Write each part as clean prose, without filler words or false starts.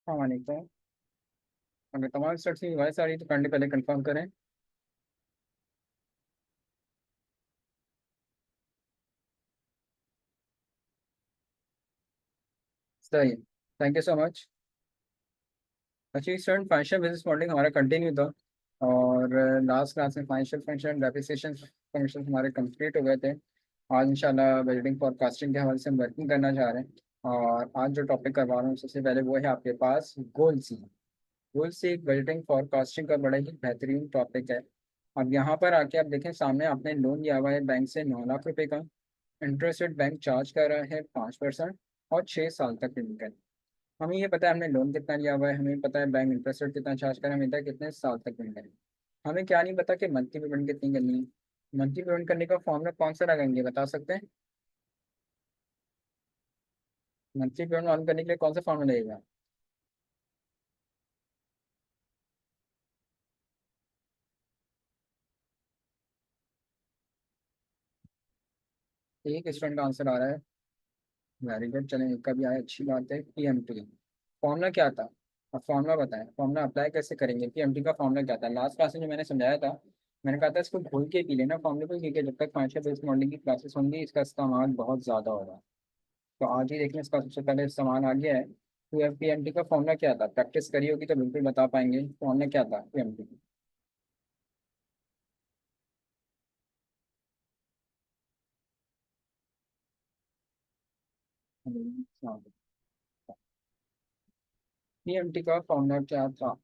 हाँ वालेकुम। अगर तमाम स्टार्ट की वॉइस आ रही है तो काइंडली पहले कंफर्म करें। सही है। Thank you so much. अच्छी स्टूडेंट फाइनेंशियल बिजनेस मॉडलिंग हमारा कंटिन्यू था। और लास्ट क्लास में फाइनेंशियल फंक्शन डेप्रिसिएशन फंक्शन हमारे कंप्लीट हो गए थे। आज इंशाल्लाह बजटिंग फॉरकास्टिंग के हवाले से हम वर्किंग करना चाह रहे हैं। और आज जो टॉपिक करवा रहा हूँ सबसे पहले वो है आपके पास गोल सी। गोल सी एक बजटिंग फॉरकास्टिंग का बड़ा ही बेहतरीन टॉपिक है। अब यहाँ पर आके आप देखें, सामने आपने लोन लिया हुआ है बैंक से 9 लाख रुपए का। इंटरेस्ट रेट बैंक चार्ज कर रहा है 5%। और 6 साल तक लिमिटेड। हमें ये पता है हमने लोन कितना लिया हुआ है, हमें पता है बैंक इंटरेस्ट रेट कितना चार्ज कर रहा है, हमें पता है कितने साल तक लिमिटेड है। हमें क्या नहीं पता कि मंथली पेमेंट कितनी करनी है। मंथली पेमेंट करने का फॉर्मूला कौन सा लगाएंगे, बता सकते हैं? मंथली पेमेंट ऑन करने के लिए कौन सा फॉर्मूला लगेगा? एक स्टूडेंट का आंसर आ रहा है। वेरी गुड, चलें एक का भी आया, अच्छी बात है। पीएमटी फॉर्मूला क्या था? अब फॉर्मूला बताएं, फॉर्मूला अप्लाई कैसे करेंगे? पीएमटी का फॉर्मूला क्या था? लास्ट क्लास में जो मैंने समझाया था, मैंने कहा था इसको घोल के पी लेना फॉर्मूले को, क्योंकि जब तक फाइनेंशियल बेस्ड मॉडलिंग की क्लासेस होंगी इसका इस्तेमाल बहुत ज़्यादा होगा। तो आज ही देखना, इसका सबसे पहले इस्तेमाल आ गया है। तो पीएमटी का फॉर्मूला क्या था? प्रैक्टिस करी होगी तो बिल्कुल बता पाएंगे फॉर्मूला क्या था पीएमटी का। पीएमटी का फॉर्मूला क्या था?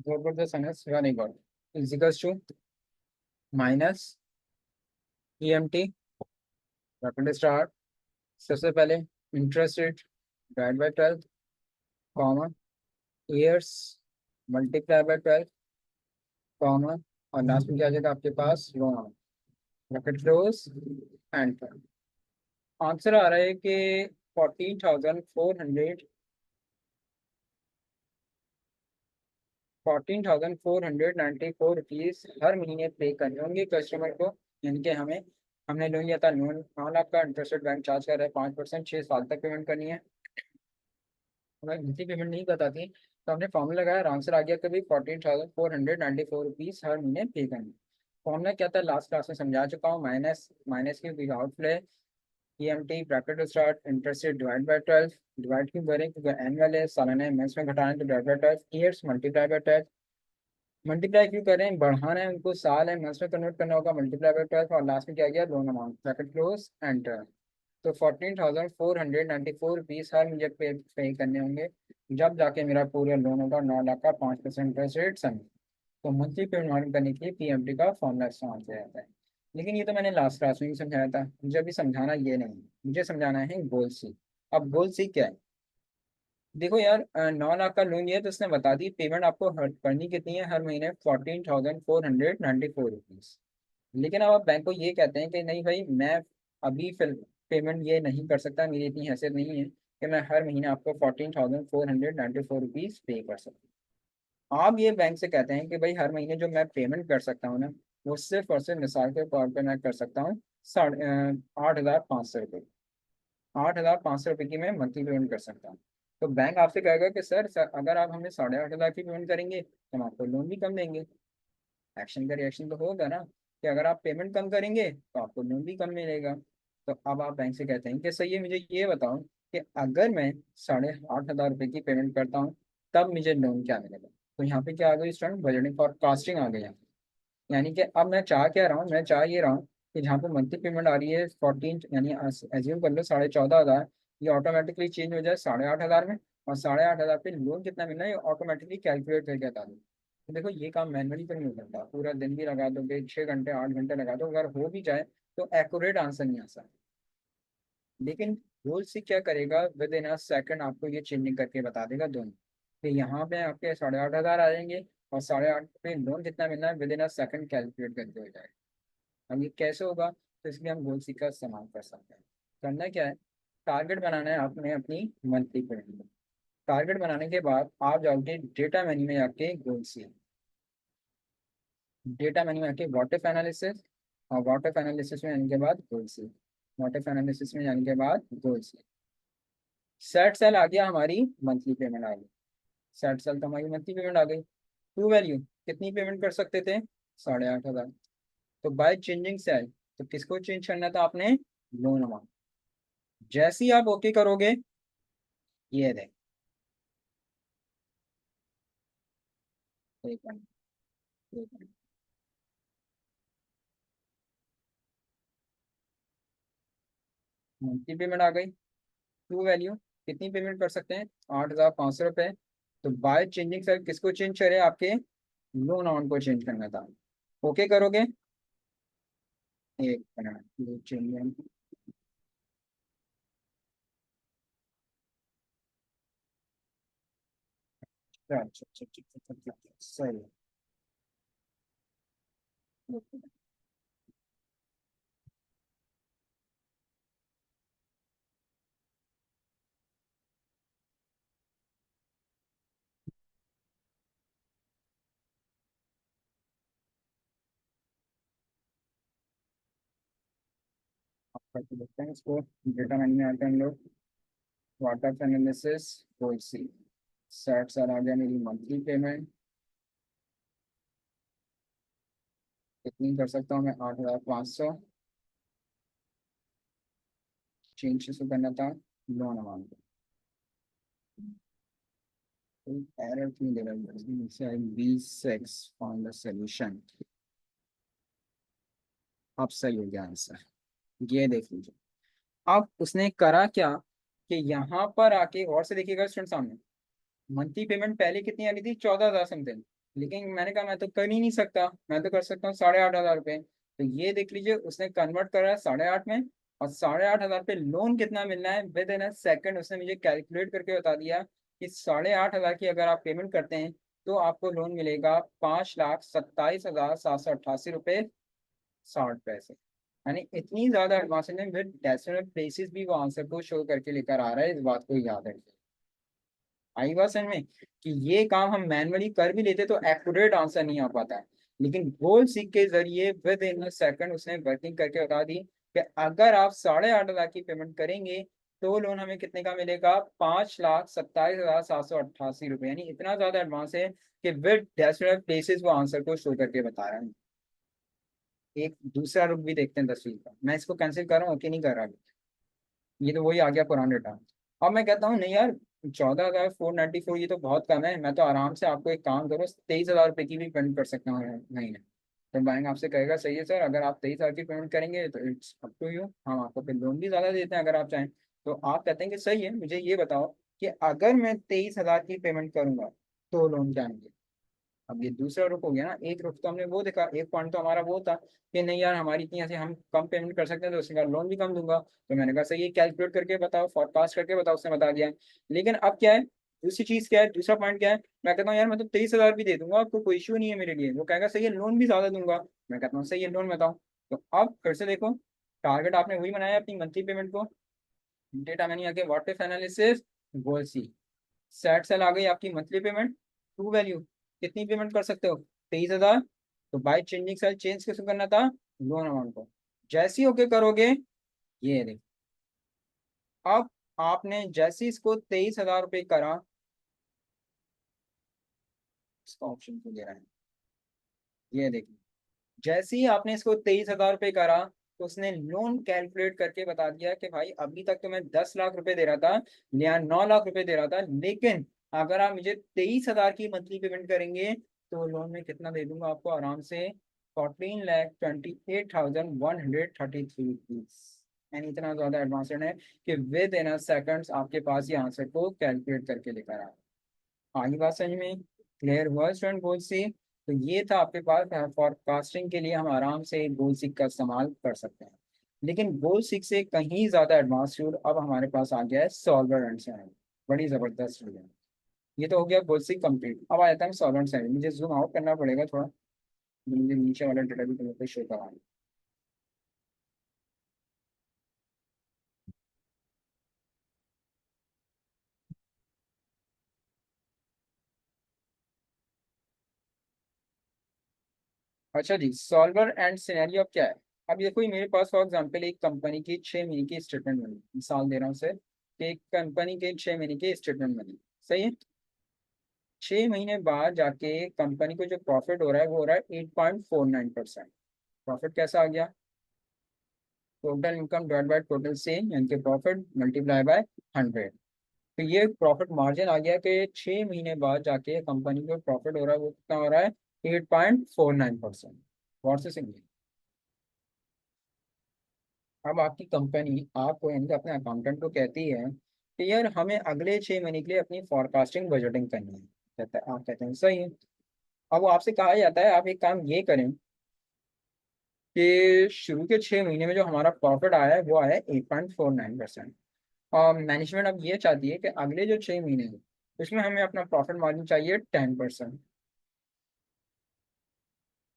जबरदस्त अनस very good. Equals to minus PMT rapid start. सबसे पहले interest rate divide by 12, comma, years multiply by 12, comma, और लास्ट में क्या आ जाएगा आपके पास? Loan. Bracket close, enter. Answer आ रहा है कि 14,494 रुपीज हर महीने पे करने होंगे कस्टमर को। यानी कि हमने लोन लिया था 9 लाख का, इंटरेस्ट रेट बैंक चार्ज कर रहा है 5%, 6 साल तक पेमेंट करनी है। हमें इतनी पेमेंट नहीं पता थी, तो हमने फॉर्मूला लगाया और आंसर आ गया कभी 14,494 रुपीज हर महीने पे करनी। फॉर्मूला क्या था लास्ट क्लास में समझा चुका हूँ। माइनस माइनस की without play, EMT bracket start, interest rate divide by 12। Divide क्यों करें? क्योंकि एनुअल है, सालाना है, मंथ्स में घटाना है तो divide by 12, years multiply by 12। Multiply क्यों करें? बढ़ाना है उनको, साल है, मंथ्स में कन्वर्ट करना होगा, मल्टीप्लाई बाय 12, और लास्ट में क्या गया? Loan amount, bracket close, enter. तो 14,494 रुपीज हर मुझे पे करने होंगे, जब जाके मेरा पूरा लोन होगा 9 लाख का, 5% इंटरेस्ट रेट समेत। तो मंथली पेमेंट करने के लिए पीएमटी का फॉर्मूला इस्तेमाल किया जाता है। लेकिन ये तो मैंने लास्ट क्लास में भी समझाया था, मुझे अभी समझाना ये नहीं है, मुझे समझाना है गोल सी। अब गोल सी क्या है? देखो यार, 9 लाख का लोन लिया तो उसने बता दी पेमेंट आपको करनी कितनी है हर महीने, 14,494 रुपीज। लेकिन अब आप बैंक को ये कहते हैं कि नहीं भाई, मैं अभी फिल पेमेंट ये नहीं कर सकता, मेरी इतनी हैसियत नहीं है कि मैं हर महीने आपको 14,494 रुपीज पे कर सकूँ। आप ये बैंक से कहते हैं कि भाई हर महीने जो मैं पेमेंट कर सकता हूँ ना, वो सिर्फ और सिर्फ मिसाल के तौर पर मैं कर सकता हूँ 8,500 रुपये। 8,500 रुपये की मैं मंथली पेमेंट कर सकता हूँ। तो बैंक आपसे कहेगा कि सर अगर आप हमें 8,500 की पेमेंट करेंगे तो हम आपको लोन भी कम देंगे। एक्शन का रिएक्शन तो होगा ना, कि अगर आप पेमेंट कम करेंगे तो आपको लोन भी कम मिलेगा। तो अब आप बैंक से कहते हैं कि सही है, मुझे ये बताओ कि अगर मैं 8,500 रुपये की पेमेंट करता हूँ तब मुझे लोन क्या मिलेगा? तो यहाँ पे क्या आ गई स्टूडेंट? बजटिंग फॉरकास्टिंग आ गई है। यानी कि अब मैं चाह क्या रहा हूँ, मैं चाह ये रहा हूँ कि जहाँ पे मंथली पेमेंट आ रही है 14, यानी एज्यूम कर लो 14,500, ये ऑटोमेटिकली चेंज हो जाए 8,500 में। और 8,500 पे लोन कितना मिलना है ये ऑटोमेटिकली कैलकुलेट करके बता दो। तो देखो ये काम मैनुअली तो नहीं हो सकता, पूरा दिन भी लगा दोगे, 6 घंटे 8 घंटे लगा दो, अगर हो भी जाए तो एक्यूरेट आंसर नहीं आ सकता। लेकिन रोल सी क्या करेगा, विद इन अ सेकंड आपको ये चेंजिंग करके बता देगा दोनों। तो यहाँ पे आपके 8,500 आ जाएंगे, और 8,500 पे लोन कितना मिलना है with in a second calculate करके हो जाएगा। अब ये कैसे होगा? तो इसलिए हम गोल सीक का इस्तेमाल कर सकते हैं। करना क्या है, टारगेट बनाना है आपने अपनी मंथली पेमेंट। टारगेट बनाने के बाद आप जाओगे डेटा मेन्यू में जाके गोल सीक, डेटा मेन्यू में आके व्हाट इफ एनालिसिस, और व्हाट इफ एनालिसिस में आने के बाद गोल सीक, व्हाट इफ एनालिसिस में आने के बाद गोल सीक। सेट सेल आ गया, हमारी मंथली पेमेंट आ गई। सेट सेल तो हमारी मंथली पेमेंट आ गई। टू वैल्यू कितनी पेमेंट कर सकते थे, 8,500। तो बाय चेंजिंग सेल, तो किसको चेंज करना था आपने, लोन अमाउंट। जैसे ही आप ओके करोगे, ये देख, एक मिनट, एक मिनट, मंथली पेमेंट आ गई। टू वैल्यू कितनी पेमेंट कर सकते हैं, 8,500 रुपये। तो बाय चेंजिंग सेल किसको चेंज करे, आपके लोन अमाउंट को चेंज करना था। ओके करोगे, एक मिनट, ये चेंज, अच्छा अच्छा अच्छा अच्छा अच्छा, अच्छा, अच्छा, सही है। करके देखते हैं इसको, डेटा मैन्यू में आते हैं हम लोग, वाटर एनालिसिस, कोई सी, सेट सर आ गया मेरी मंथली पेमेंट। कितनी कर सकता हूँ मैं, 8,500। चेंज किसको करना था, लोन अमाउंट। एरर क्यों दे रहा है, B6 फाउंड द सॉल्यूशन। अब सही हो गया आंसर, ये देख लीजिए। अब उसने करा क्या, कि यहाँ पर आके और से देखिएगा स्टूडेंट सामने, मंथली पेमेंट पहले कितनी आ रही थी, 14,000 समथिंग। लेकिन मैंने कहा मैं तो कर ही नहीं सकता, मैं तो कर सकता हूँ 8,500 रुपये। तो ये देख लीजिए, उसने कन्वर्ट करा है 8,500 में। और 8,500 पे लोन कितना मिलना है, विद इन अ सेकेंड उसने मुझे कैलकुलेट करके बता दिया कि 8,500 की अगर आप पेमेंट करते हैं, तो आपको लोन मिलेगा 5,27,788 रुपये 60 पैसे। यानी इतनी ज्यादा एडवांस में विद डेसिमल प्लेसेस भी वो आंसर को शो करके लेकर आ रहा है, इस बात को याद रखिए। आई बात समझ में, कि ये काम हम मैनुअली कर भी लेते तो एक्यूरेट आंसर नहीं आ पाता है। लेकिन गोल सीख के जरिए विद इन सेकंड उसने वर्किंग करके बता दी कि अगर आप 8,500 की पेमेंट करेंगे, तो लोन हमें कितने का मिलेगा, 5,27,788 रुपये। यानी इतना ज्यादा एडवांस है कि विद डेसिमल प्लेसेस वो आंसर को शो करके बता रहा है। एक दूसरा रुक भी देखते हैं 10वीं का, मैं इसको कैंसिल कर रहा हूँ कि नहीं कर रहा अभी? ये तो वही आ गया पुराना डेटा। अब मैं कहता हूँ नहीं यार, 14,494 ये तो बहुत कम है, मैं तो आराम से आपको एक काम करो, 23,000 रुपये की भी पेमेंट कर सकता हूँ महीने। तो बैंक आपसे कहेगा सही है सर, अगर आप 23,000 की पेमेंट करेंगे तो इट्स अप टू यू, हम आपको फिर लोन भी ज़्यादा देते हैं अगर आप चाहें। तो आप कहते हैं कि सही है, मुझे ये बताओ कि अगर मैं 23,000 की पेमेंट करूंगा, तो लोन क्या मिलेगा। अब ये दूसरा रुख हो गया ना, एक रुख तो हमने वो देखा, एक पॉइंट तो हमारा वो था कि नहीं यार हमारी इतनी ऐसे हम कम पेमेंट कर सकते हैं, तो उसके बाद लोन भी कम दूंगा। तो मैंने कहा सही है, कैलकुलेट करके बताओ, फोरकास्ट करके बताओ, उसने बता दिया। लेकिन अब क्या है, दूसरी चीज क्या है, दूसरा पॉइंट क्या है, मैं कहता हूँ यार मैं तो 23,000 भी दे दूंगा, आपको कोई इशू नहीं है मेरे लिए। वो कहेगा सही है, लोन भी ज्यादा दूंगा। मैं कहता हूँ सही है, लोन बताओ। तो अब फिर से देखो, टारगेट आपने वही बनाया अपनी मंथली पेमेंट को, डेटा मैंने आगे what if analysis, goal seek, set cell आ गई आपकी मंथली पेमेंट। टू वैल्यू कितनी पेमेंट कर सकते हो, 23,000। तो बाय चेंजिंग सेल चेंज कैसे करना था, लोन अमाउंट को। जैसे ही ओके करोगे, ये देखो, अब आपने जैसे ही इसको 23,000 रुपये करा, इसका ऑप्शन क्यों दे रहा है, ये देखिए, जैसे ही आपने इसको 23,000 रुपये करा, तो उसने लोन कैलकुलेट करके बता दिया कि भाई अभी तक तो मैं 10 लाख रुपए दे रहा था या 9 लाख रुपए दे रहा था, लेकिन अगर आप मुझे 23,000 की मंथली पेमेंट करेंगे, तो लोन में कितना दे दूंगा आपको आराम से, 14,28,133 रुपीज। यानी इतना ज्यादा एडवांस्ड है कि विद इन सेकंड्स आपके पास ये आंसर को कैलकुलेट करके लेकर आए। आगे बात समझ में क्लियर हुआ स्टूडेंट, गोल सी। तो ये था आपके पास, फॉरकास्टिंग के लिए हम आराम से गोल सीक का इस्तेमाल कर सकते हैं। लेकिन गोल सीक से कहीं ज़्यादा एडवांस टूल अब हमारे पास आ गया है, सॉल्वर एंड सैंड। बड़ी ज़बरदस्त टूल है। ये तो हो गया गोल सीक कंप्लीट। अब आ जाता है सॉल्वर एंड सैंड, मुझे जूम आउट करना पड़ेगा थोड़ा, मुझे नीचे वाला डेटा भी शो करा। अच्छा जी, सॉल्वर एंड सिनेरियो क्या है। अब देखो ये मेरे पास फॉर एग्जांपल एक कंपनी की 6 महीने की स्टेटमेंट बनी, मिसाल दे रहा हूँ सर कि एक कंपनी के 6 महीने की स्टेटमेंट बनी, सही है। 6 महीने बाद जाके कंपनी को जो प्रॉफिट हो रहा है वो हो रहा है 8.49%। प्रॉफिट कैसा आ गया, total income divide by total sale यानी कि प्रॉफिट मल्टीप्लाई बाय 100। तो ये प्रॉफिट मार्जिन आ गया कि 6 महीने बाद जाके कंपनी को प्रॉफिट हो रहा है वो कितना हो रहा है, 8.49%। प्रोसेसिंग। अब आपकी कंपनी आपको यानी कि अपने अकाउंटेंट को कहती है कि यार हमें अगले 6 महीने के लिए अपनी फॉरकास्टिंग बजटिंग करनी है। कहता है, आप कहते हैं सही है। अब वो आपसे कहा जाता है आप एक काम ये करें कि शुरू के 6 महीने में जो हमारा प्रॉफिट आया है वो आया है 8.49%। और मैनेजमेंट अब ये चाहती है कि अगले जो 6 महीने हैं उसमें हमें अपना प्रॉफिट मार्जिन चाहिए 10%।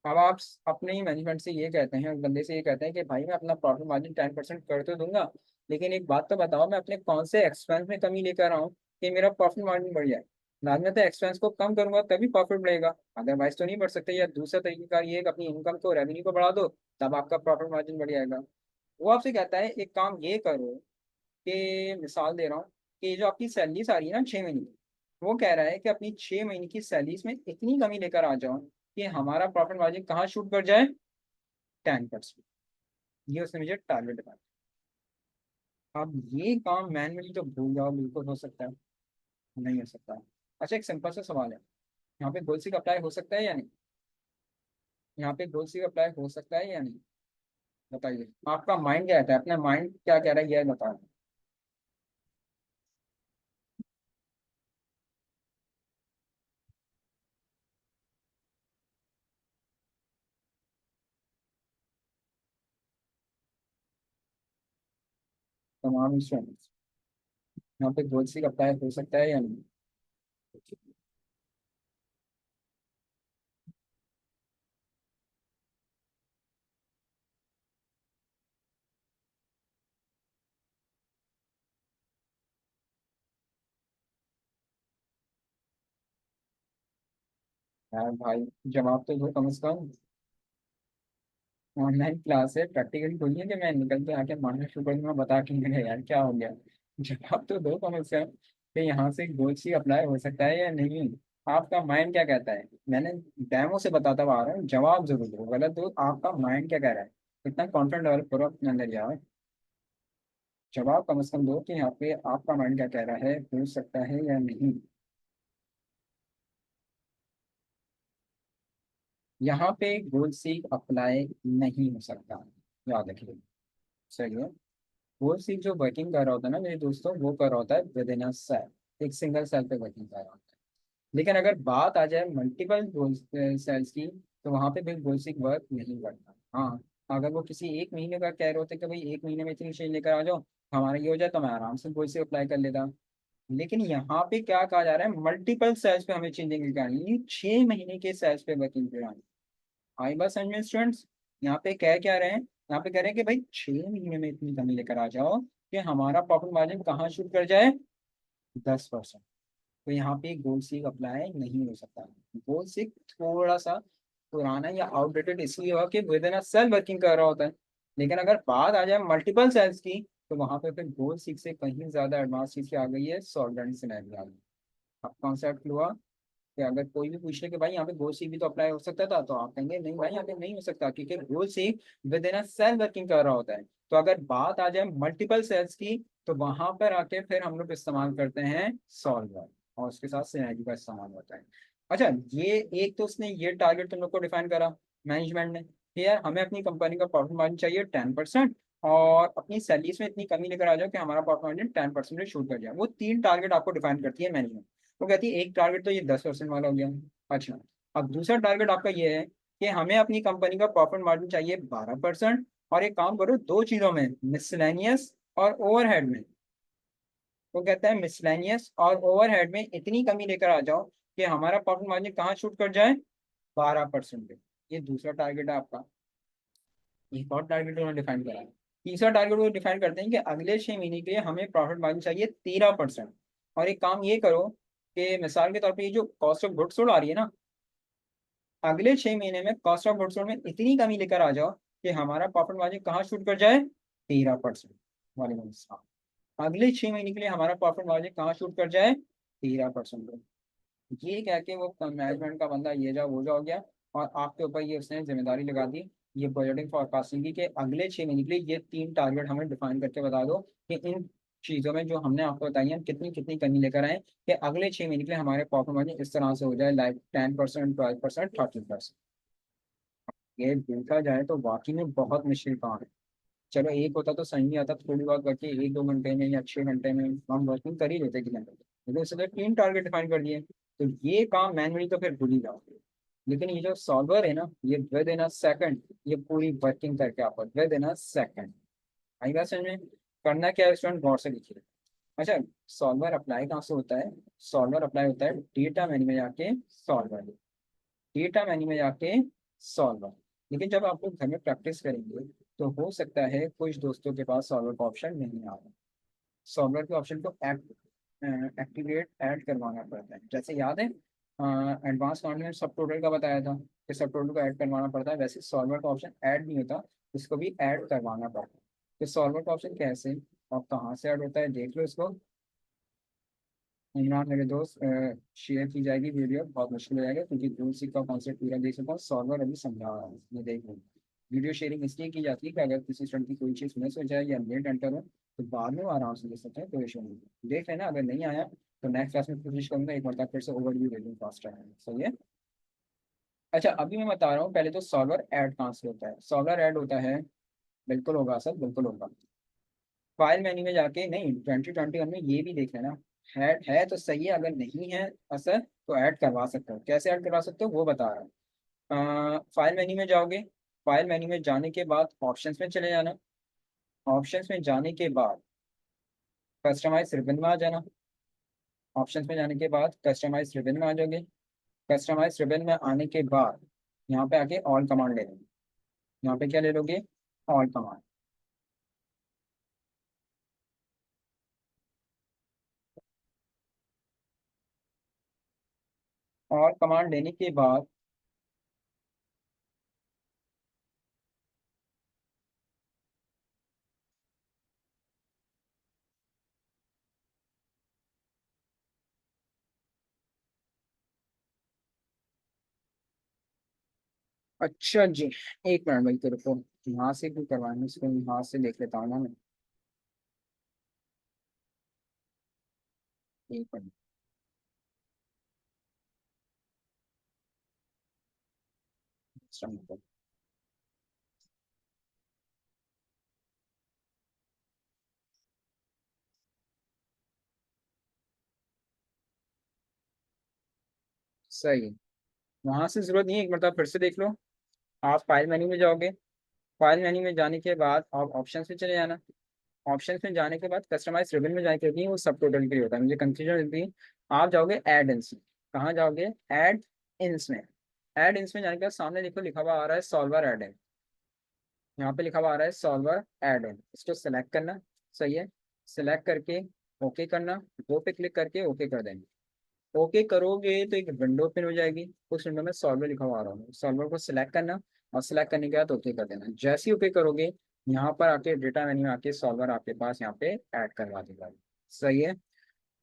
अब आप अपने ही मैनेजमेंट से ये कहते हैं, उस बंदे से ये कहते हैं कि भाई मैं अपना प्रॉफिट मार्जिन 10% कर तो दूंगा, लेकिन एक बात तो बताओ मैं अपने कौन से एक्सपेंस में कमी लेकर आऊँ कि मेरा प्रॉफिट मार्जिन बढ़ जाए। बाद में तो एक्सपेंस को कम करूंगा तभी प्रॉफिट बढ़ेगा, अदरवाइज तो नहीं बढ़ सकते। या दूसरा तरीका ये है कि अपनी इनकम को रेवेन्यू को बढ़ा दो, तब आपका प्रॉफिट मार्जिन बढ़ जाएगा। वो आपसे कहता है एक काम ये करो कि मिसाल दे रहा हूँ कि जो आपकी सैलरीज आ रही है ना 6 महीने की, वो कह रहा है कि अपनी 6 महीने की सैलरीज में इतनी कमी लेकर आ जाओ कि हमारा प्रॉफिट मार्जिन कहाँ शूट कर जाए, 10%। ये उसने मुझे टारगेट बताया। अब ये काम मैनुअली तो भूल जाओ, बिल्कुल हो सकता है, नहीं हो सकता। अच्छा एक सिंपल सा सवाल है, यहाँ पे गोल सीक अप्लाई हो सकता है या नहीं, यहाँ पे गोल सीक अप्लाई हो सकता है या नहीं, बताइए। आपका माइंड क्या कहता है, अपना माइंड क्या कह रहा है ये बताओ। तमाम स्टूडेंट्स, यहाँ पे गोल सीक अप्लाई हो सकता है या नहीं। यार भाई जवाब तो दो कम से कम। ऑनलाइन क्लास है, प्रैक्टिकली थोड़ी है कि मैं निकल के आके मारना शुरू कर दूंगा बता के मेरे यार क्या हो गया। जवाब तो दो कम से कम कि यहाँ से गोल सी अप्लाई हो सकता है या नहीं। आपका माइंड क्या कहता है, मैंने डेमो से बताता हुआ आ रहा हूँ, जवाब जरूर दो, गलत दो। आपका माइंड क्या कह रहा है, इतना कॉन्फिडेंट डेवलप करो अपने अंदर यार। जवाब कम से कम दो कि यहाँ पे आपका माइंड क्या कह रहा है, हो सकता है या नहीं। यहाँ पे गोल सी अप्लाई नहीं हो सकता, याद रखिए। सही है। वो सीख जो वर्किंग कर रहा होता है ना मेरे दोस्तों, वो कर रहा होता है विद इन अ सेल, एक सिंगल सेल पे वर्किंग कर रहा होता है। लेकिन अगर बात आ जाए मल्टीपल गोल सेल्स की, तो वहां पे फिर गोल सीक वर्क नहीं करता। हाँ, अगर वो किसी एक महीने का कह रहे होते कि भाई एक महीने में इतनी चेंज लेकर आ जाओ, हमारा ये हो जाए, तो मैं आराम से गोल सीक अप्लाई कर लेता। लेकिन यहाँ पे क्या कहा जा रहा है, मल्टीपल सेल्स पे हमें चेंजिंग लेकर आनी है, 6 महीने के सेल्स पे वर्किंग करानी। आई बस समझ में स्टूडेंट्स, यहाँ पे कह क्या रहे हैं, यहाँ पे कह रहे हैं कि भाई 6 महीने में इतनी कमी लेकर आ जाओ कि हमारा प्रॉफिट मार्जिन कहाँ शूट कर जाए, 10%। तो यहाँ पे गोल सीक अप्लाई नहीं हो सकता। गोल सीक थोड़ा सा पुराना या आउटडेटेड इसलिए हुआ कि within a cell working कर रहा होता है। लेकिन अगर बात आ जाए मल्टीपल सेल्स की, तो वहां पे फिर गोल सीक से कहीं ज्यादा एडवांस चीज आ गई है, सॉल्वेंट सिनेरियो आ गई। अब कॉन्सेप्ट हुआ कि अगर कोई भी पूछ ले कि भाई यहाँ पे गोल सी भी तो अप्लाई हो सकता था, तो आप कहेंगे नहीं भाई यहाँ पे नहीं हो सकता, क्योंकि goal seek within a cell working कर रहा होता है। तो अगर बात आ जाए मल्टीपल सेल्स की, तो वहां पर आके फिर हम लोग इस्तेमाल करते हैं सॉल्वर, और उसके साथ सिनेरियो का इस्तेमाल होता है। अच्छा, ये एक तो उसने ये टारगेट तुम लोग को डिफाइन करा मैनेजमेंट ने कि यार हमें अपनी कंपनी का प्रॉफिट मार्जिन चाहिए 10%, और अपनी सैलरीज में इतनी कमी लेकर आ जाओ कि हमारा प्रॉफिट मार्जिन 10% में शूट कर जाए। वो तीन टारगेट आपको डिफाइन करती है मैनेजमेंट। वो कहती है एक टारगेट तो ये 10% वाला हो गया। अच्छा, अब दूसरा टारगेट आपका ये है कि हमें अपनी कंपनी का प्रॉफिट मार्जिन चाहिए 12%। और एक काम करो दो चीजों में, मिसलेनियस और ओवरहेड में। वो कहता है मिसलेनियस और ओवरहेड में इतनी कमी लेकर आ जाओ कि हमारा प्रॉफिट मार्जिन कहाँ शूट कर जाए, 12% पे। ये दूसरा टारगेट है आपका। एक और टारगेट उन्होंने डिफाइन करा है। तीसरा टारगेट वो डिफाइन करते हैं कि अगले 6 महीने के लिए हमें प्रॉफिट मार्जिन चाहिए 13%। और एक काम ये करो कि मिसाल के तौर पे ये जो कॉस्ट ऑफ गुड्स सोल्ड आ रही है ना, अगले 6 महीने में कॉस्ट ऑफ गुड्स सोल्ड में इतनी कमी लेकर आ जाओ कि हमारा प्रॉफिट मार्जिन कहाँ शूट कर जाए, 13%। वालेकुम अस्सलाम। अगले 6 महीने के लिए हमारा प्रॉफिट मार्जिन कहाँ शूट कर जाए, 13%। ये कह के वो मैनेजमेंट का बंदा ये जा वो जा हो गया, और आपके ऊपर ये उसने जिम्मेदारी लगा दी, ये बजटिंग फोरकास्टिंग की, कि अगले 6 महीने के लिए ये 3 टारगेट हमें डिफाइन करके बता दो कि इन चीज़ों में जो हमने आपको बताई है कितनी कितनी कमी लेकर आए, कि अगले 6 महीने के लिए हमारे प्रॉफिट मार्जिन इस तरह से हो जाए, लाइक 10%, 12%, 13%। ये देखा जाए तो वाकई में बहुत मुश्किल काम है। चलो एक होता तो सही नहीं आता, थोड़ी बहुत करके 1-2 घंटे में या 6 घंटे में हम वर्किंग कर ही लेते कि नहीं, लेकिन इसलिए 3 टारगेट डिफाइन कर दिए, तो ये काम मैनुअली तो फिर भूल ही जाओ। लेकिन ये जो सॉल्वर है ना, ये विद इन अ सेकंड ये पूरी वर्किंग करके आपको विद इन अ सेकंड। आई बात समझ में? करना क्या है स्टूडेंट, गौर से लिखिए। अच्छा, सॉल्वर अप्लाई कहाँ से होता है? सॉल्वर अप्लाई होता है डेटा मेन्यू में जाके, सॉल्वर, डेटा मेन्यू में जाके, सॉल्वर। लेकिन जब आप लोग घर में प्रैक्टिस करेंगे तो हो सकता है कुछ दोस्तों के पास सॉल्वर का ऑप्शन नहीं आ रहा। सॉल्वर के ऑप्शन को एक्टिवेट ऐड करवाना पड़ता है। जैसे याद है एडवांस कमांड में सब टोटल का बताया था कि सब टोटल को ऐड करवाना पड़ता है, वैसे सॉल्वर का ऑप्शन ऐड नहीं होता, इसको भी ऐड करवाना पड़ता है। तो सॉल्वर का ऑप्शन कैसे और कहाँ से ऐड होता है देख लो इसको। इमरान मेरे दोस्त, शेयर की जाएगी वीडियो, बहुत मुश्किल हो जाएगा क्योंकि दूर सीख का कॉन्सेप्ट पूरा देख सकता हूँ, सॉल्वर अभी समझा रहा हूँ, ये देख लो। वीडियो शेयरिंग इसलिए की जाती है कि अगर किसी स्टूडेंट की कोई चीज़ मिस हो जाए या लेट एंटर हो तो बाद में वो आराम से देख सकते हैं, कोई इशू नहीं। देख लेना, अगर नहीं आया तो नेक्स्ट क्लास में कोशिश करूंगा एक बार फिर से ओवरव्यू दे दूँ फास्ट टाइम। सही है। अच्छा, अभी मैं बता रहा हूँ, पहले तो सॉल्वर ऐड कहाँ से होता है। सॉल्वर ऐड होता है, बिल्कुल होगा सर, बिल्कुल होगा। फाइल मेन्यू में जाके, नहीं 2021 में ये भी देख लेना। है तो सही है, अगर नहीं है असर तो ऐड करवा सकते हो। कैसे ऐड करवा सकते हो वो बता रहा हूँ। फाइल मेन्यू में जाओगे, फाइल मेन्यू में जाने के बाद ऑप्शंस में चले जाना। ऑप्शंस में जाने के बाद कस्टमाइज रिबन में आ जाना। ऑप्शंस में जाने के बाद कस्टमाइज रिबन में आ जाओगे। कस्टमाइज रिबन में आने के बाद यहाँ पे आके ऑल कमांड ले लोगे। यहाँ पे क्या ले लोगे, ऑल कमांड। ऑल कमांड लेने के बाद, अच्छा जी, एक मिनट भाई, तेरे को यहाँ से क्यों करवाना, इसको यहाँ से देख लेता हूँ ना मैं। एक मिनट। अच्छा, मतलब सही है। वहां से जरूरत नहीं है, एक मतलब फिर से देख लो। आप फाइल मेन्यू में जाओगे, फाइल मेन्यू में जाने के बाद आप ऑप्शन में चले जाना। ऑप्शन में जाने के बाद कस्टमाइज रिबन में जाके होती है, वो सब टोटल के लिए होता है, मुझे कंफ्यूजन होती है। आप जाओगे ऐड इन्स में। कहाँ जाओगे, ऐड इन्स में। ऐड इन्स में जाने के बाद सामने देखो लिखा हुआ आ रहा है सॉल्वर ऐड इन। यहाँ पे लिखा हुआ आ रहा है सॉल्वर ऐड इन, इसको सेलेक्ट करना। सही है। सेलेक्ट करके ओके करना, वो पे क्लिक करके ओके कर देंगे। ओके करोगे तो एक विंडो ओपन हो जाएगी, उस विंडो में सॉल्वर लिखा हुआ आ रहा होगा, सॉल्वर को सिलेक्ट करना और सिलेक्ट करने के बाद ओके कर देना। जैसे ही ओके करोगे यहाँ पर आके डेटा मेन्यू में आके सॉल्वर आपके पास यहाँ पे ऐड करवा देगा। सही है।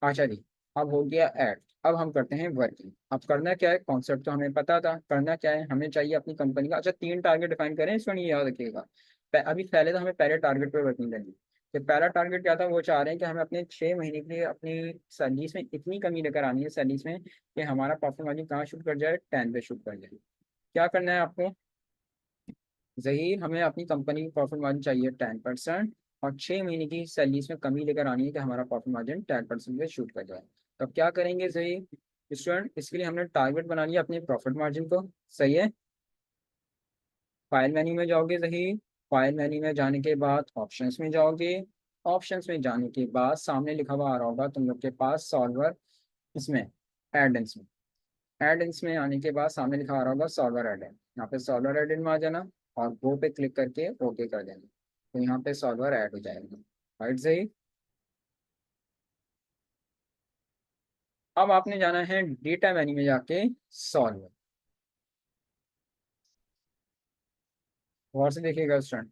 अच्छा जी, अब हो गया ऐड। अब हम करते हैं वर्किंग। अब करना क्या है, कॉन्सेप्ट तो हमें पता था, करना क्या है, हमें चाहिए अपनी कंपनी का। अच्छा, 3 टारगेट डिफाइन करें, इसमें ये याद रखिएगा। अभी पहले तो हमें पहले टारगेट पे वर्किंग करनी है। तो पहला टारगेट क्या था, वो चाह रहे हैं कि हमें अपने 6 महीने के लिए अपनी सैलरीज में इतनी कमी लेकर आनी है सैलरीज में कि हमारा प्रॉफिट मार्जिन कहाँ शूट कर जाए, 10 पे शूट कर जाए। क्या करना है आपको, जहीर, हमें अपनी कंपनी की प्रॉफिट मार्जिन चाहिए 10%, और 6 महीने की सैलरीज में कमी लेकर आनी है कि हमारा प्रॉफिट मार्जिन 10% पे शूट कर जाए। तो अब क्या करेंगे जहीर स्टूडेंट, इसके लिए हमने टारगेट बना लिया अपने प्रॉफिट मार्जिन को। सही है। फाइल मेन्यू में जाओगे जहीर, फाइल मेन्यू में जाने के बाद ऑप्शंस में जाओगे। ऑप्शंस में जाने के बाद सामने लिखा हुआ आ रहा होगा तुम लोग के पास सॉल्वर, इसमें एडेंस में। एडेंस में आने के बाद सामने लिखा आ रहा होगा सॉल्वर एडेन, यहाँ पे सॉल्वर एडेन में आ जाना और वो पे क्लिक करके ओके कर देना। तो यहाँ पे सॉल्वर ऐड हो जाएगा। राइट सही। अब आपने जाना है डेटा मेन्यू में जाके सॉल्वर। गौर से देखिएगा स्टूडेंट,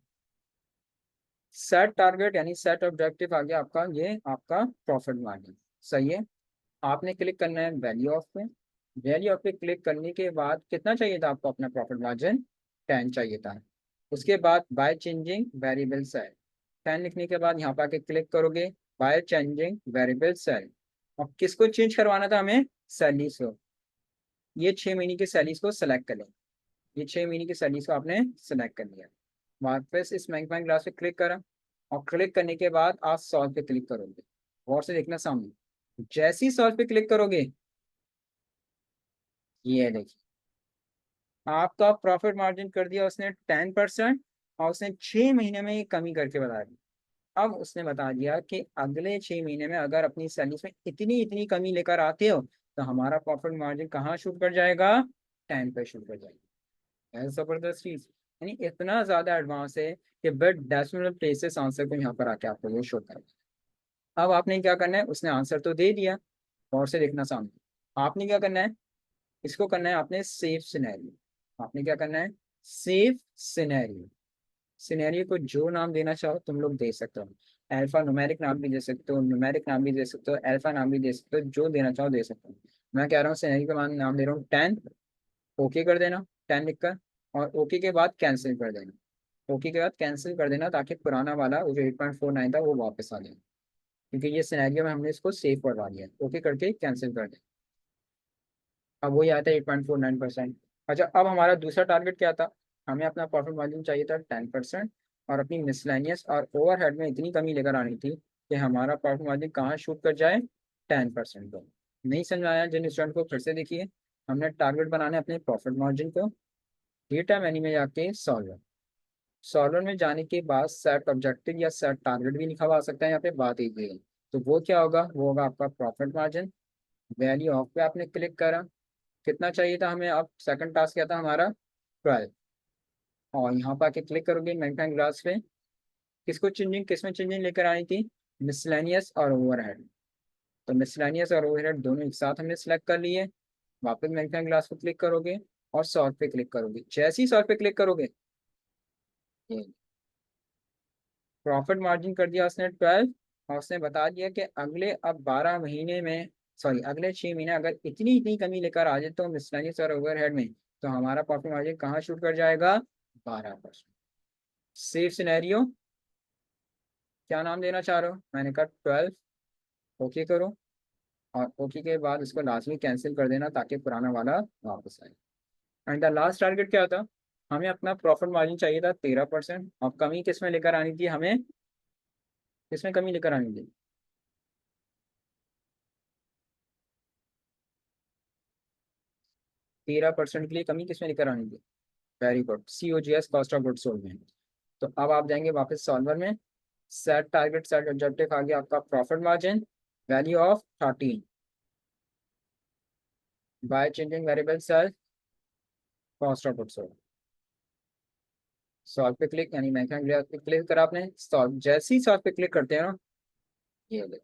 सेट टारगेट यानी सेट ऑब्जेक्टिव आ गया आपका, ये आपका प्रॉफिट मार्जिन। सही है। आपने क्लिक करना है वैल्यू ऑफ पे। वैल्यू ऑफ पे क्लिक करने के बाद कितना चाहिए था आपको अपना प्रॉफिट मार्जिन? 10 चाहिए था। उसके बाद बाय चेंजिंग वेरिएबल सेल, 10 लिखने के बाद यहाँ पर आके क्लिक करोगे बाय चेंजिंग वेरिएबल सेल। और किसको चेंज करवाना था हमें? सैलरीज को। ये 6 महीने की सैलरीज को सेलेक्ट कर लें। ये 6 महीने की सैलरीज को आपने सेलेक्ट कर लिया। वापस इस मैग्नीफाइंग ग्लास पे क्लिक करा, और क्लिक करने के बाद आप सॉल्व पे क्लिक करोगे। गौर से देखना सामने, जैसे ही सॉल्व पे क्लिक करोगे, ये देखिए आपका प्रॉफिट मार्जिन कर दिया उसने 10%, और उसने 6 महीने में ये कमी करके बता दी। अब उसने बता दिया कि अगले 6 महीने में अगर अपनी सैलरी में इतनी इतनी कमी लेकर आते हो तो हमारा प्रॉफिट मार्जिन कहाँ शूट कर जाएगा? 10 पे शूट कर जाएगा। ऐसा जबरदस्त चीज, यानी इतना ज्यादा एडवांस है कि बट डेसिमल प्लेसेस आंसर को यहाँ पर आके आपको ये शो करेगा। अब आपने क्या करना है, उसने आंसर तो दे दिया, और से देखना सामने, आपने क्या करना है, इसको करना है आपने सेव सिनेरियो। आपने क्या करना है? Save scenario. सिनेरियो को जो नाम देना चाहो तुम लोग दे सकते हो। अल्फा न्यूमेरिक नाम भी दे सकते हो, न्यूमेरिक नाम भी दे सकते हो, अल्फा नाम भी दे सकते हो, जो देना चाहो दे सकते हो। मैं कह रहा हूँ सिनेरियो का नाम दे रहा हूँ 10। ओके कर देना 10 लिखकर, और ओके के बाद कैंसिल कर देना। ओके के बाद कैंसिल कर देना ताकि पुराना वाला वो जो 8.49 था वो वापस आ जाए, क्योंकि ये सिनेरियो में हमने इसको सेव करवा दिया। ओके करके कैंसिल कर दें। अब वही आता है 8.49%। अच्छा, अब हमारा दूसरा टारगेट क्या था? हमें अपना प्रॉफिट मार्जिन चाहिए था 10%, और अपनी मिसलेनियस और ओवरहेड में इतनी कमी लेकर आनी थी कि हमारा प्रॉफिट मार्जिन कहाँ शूट कर जाए? 10% को। नहीं समझ आया जिन स्टूडेंट को, फिर से देखिए। हमने टारगेट बनाने अपने प्रॉफिट मार्जिन को, डेटा मेन्यू में जाके सॉल्वर, सॉल्वर में जाने के बाद सेट ऑब्जेक्टिव या सेट टारगेट भी लिखा हुआ आ सकता है यहाँ पे, बात एक ही है। तो वो क्या होगा? वो होगा आपका प्रॉफिट मार्जिन। वैल्यू ऑफ पे आपने क्लिक करा, कितना चाहिए था हमें? अब सेकंड टास्क क्या था हमारा? 12। और यहाँ पर आके क्लिक करोगे मैग्नीफाइंग ग्लास पे, किसको चेंजिंग, किसमें चेंजिंग लेकर आनी थी? मिसलेनियस और ओवरहेड। तो मिसलेनियस और ओवरहेड दोनों एक साथ हमने सेलेक्ट कर लिए। वापस मैग्नीफाइंग ग्लास पे क्लिक करोगे और सॉर्ट पे क्लिक करोगे। जैसे ही सॉर्ट पे क्लिक करोगे, प्रॉफिट मार्जिन कर दिया उसने 12, और उसने बता दिया कि अगले अब 12 महीने में, सॉरी अगले 6 महीने अगर इतनी इतनी कमी लेकर आ जाए तो मिसलेनियस और ओवरहेड में, तो हमारा प्रॉफिट मार्जिन कहाँ शूट कर जाएगा? 12%। सेफ सिनेरियो, क्या नाम देना चाह रहे हो? मैंने कहा 12। ओके करो, और ओके के बाद इसको लाजमी कैंसिल कर देना ताकि पुराना वाला वापस आए। एंड द लास्ट टारगेट क्या था? हमें अपना प्रॉफिट मार्जिन चाहिए था 13%, और कमी किसमें लेकर आनी थी हमें? किसमें कमी लेकर आनी थी? 13% के लिए कमी किसमें लेकर आनी थी? Very good, COGS, cost of good sold में। तो अब आप जाएंगे वापस सॉल्वर में, सेट टारगेट सेट ऑब्जेक्टिव आ गया आपका profit margin, value of 13, by changing variable cell, cost of good sold. Solve पे क्लिक, यानी मैं पे क्लिक करा आपने सॉल्व, जैसे ही सॉल्व पे क्लिक करते हैं ना, ये ले।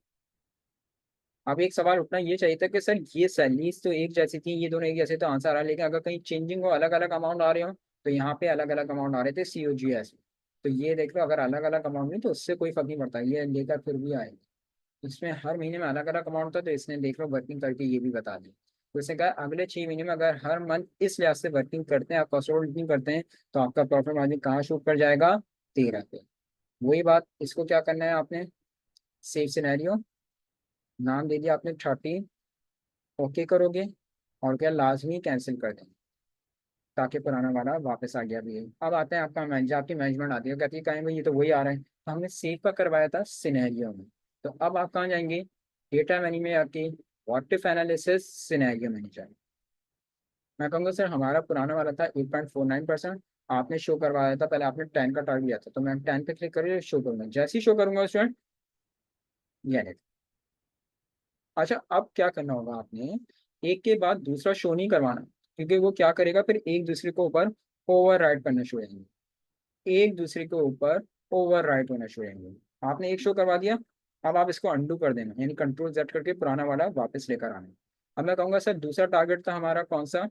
अब एक सवाल उठना ये चाहिए था कि सर ये सैलरीज तो एक जैसी थी, ये दोनों एक जैसे, तो आंसर आ रहा है, लेकिन अगर कहीं चेंजिंग हो, अलग अलग अमाउंट आ रहे हो, तो यहाँ पे अलग अलग अमाउंट आ रहे थे COGS। तो ये देख लो, अगर अलग अलग अमाउंट नहीं तो उससे कोई फर्क नहीं पड़ता, ये लेकर फिर भी आए। इसमें हर महीने में अलग अलग अमाउंट था, तो इसने देख लो वर्किंग करके ये भी बता दी। तो इसने कहा अगले 6 महीने में अगर हर मंथ इस लिहाज से वर्किंग करते हैं, आप कॉस्ट लिंकिंग करते हैं, तो आपका प्रॉफिट मार्जिन कहाँ शूट कर जाएगा? 13 पे। वही बात, इसको क्या करना है आपने? सेव सिनेरियो, नाम दे दिया आपने 13। ओके करोगे, और क्या लाजमी कैंसिल कर दें ताकि पुराना वाला वापस आ गया भी है। अब आते हैं आपका मैनेज, आपकी मैनेजमेंट आती है, कहती है कहीं भाई ये तो वही आ रहा है, तो हमने सेव का करवाया था सिनेरियो में। तो अब आप कहाँ जाएंगे? डेटा मेन्यू में आके what if analysis scenario manager. मैं कहूँगा सर हमारा पुराना वाला था 8.49%, आपने शो करवाया था, पहले आपने 10 का टारगेट दिया था, तो मैं 10 पे क्लिक करिए, शो करूंगा, जैसे ही शो करूंगा स्टूडेंट, ये देखो। अच्छा, अब क्या करना होगा आपने, एक के बाद दूसरा शो नहीं करवाना, क्योंकि वो क्या करेगा फिर एक दूसरे के ऊपर ओवर राइड करना शुरू हो जाएंगे, एक दूसरे के ऊपर ओवर राइड होना शुरू हो जाएंगे। आपने एक शो करवा दिया, अब आप इसको अंडू कर देना, यानी कंट्रोल Z करके पुराना वाला वापस लेकर आना। अब मैं कहूँगा सर दूसरा टारगेट था हमारा कौन सा?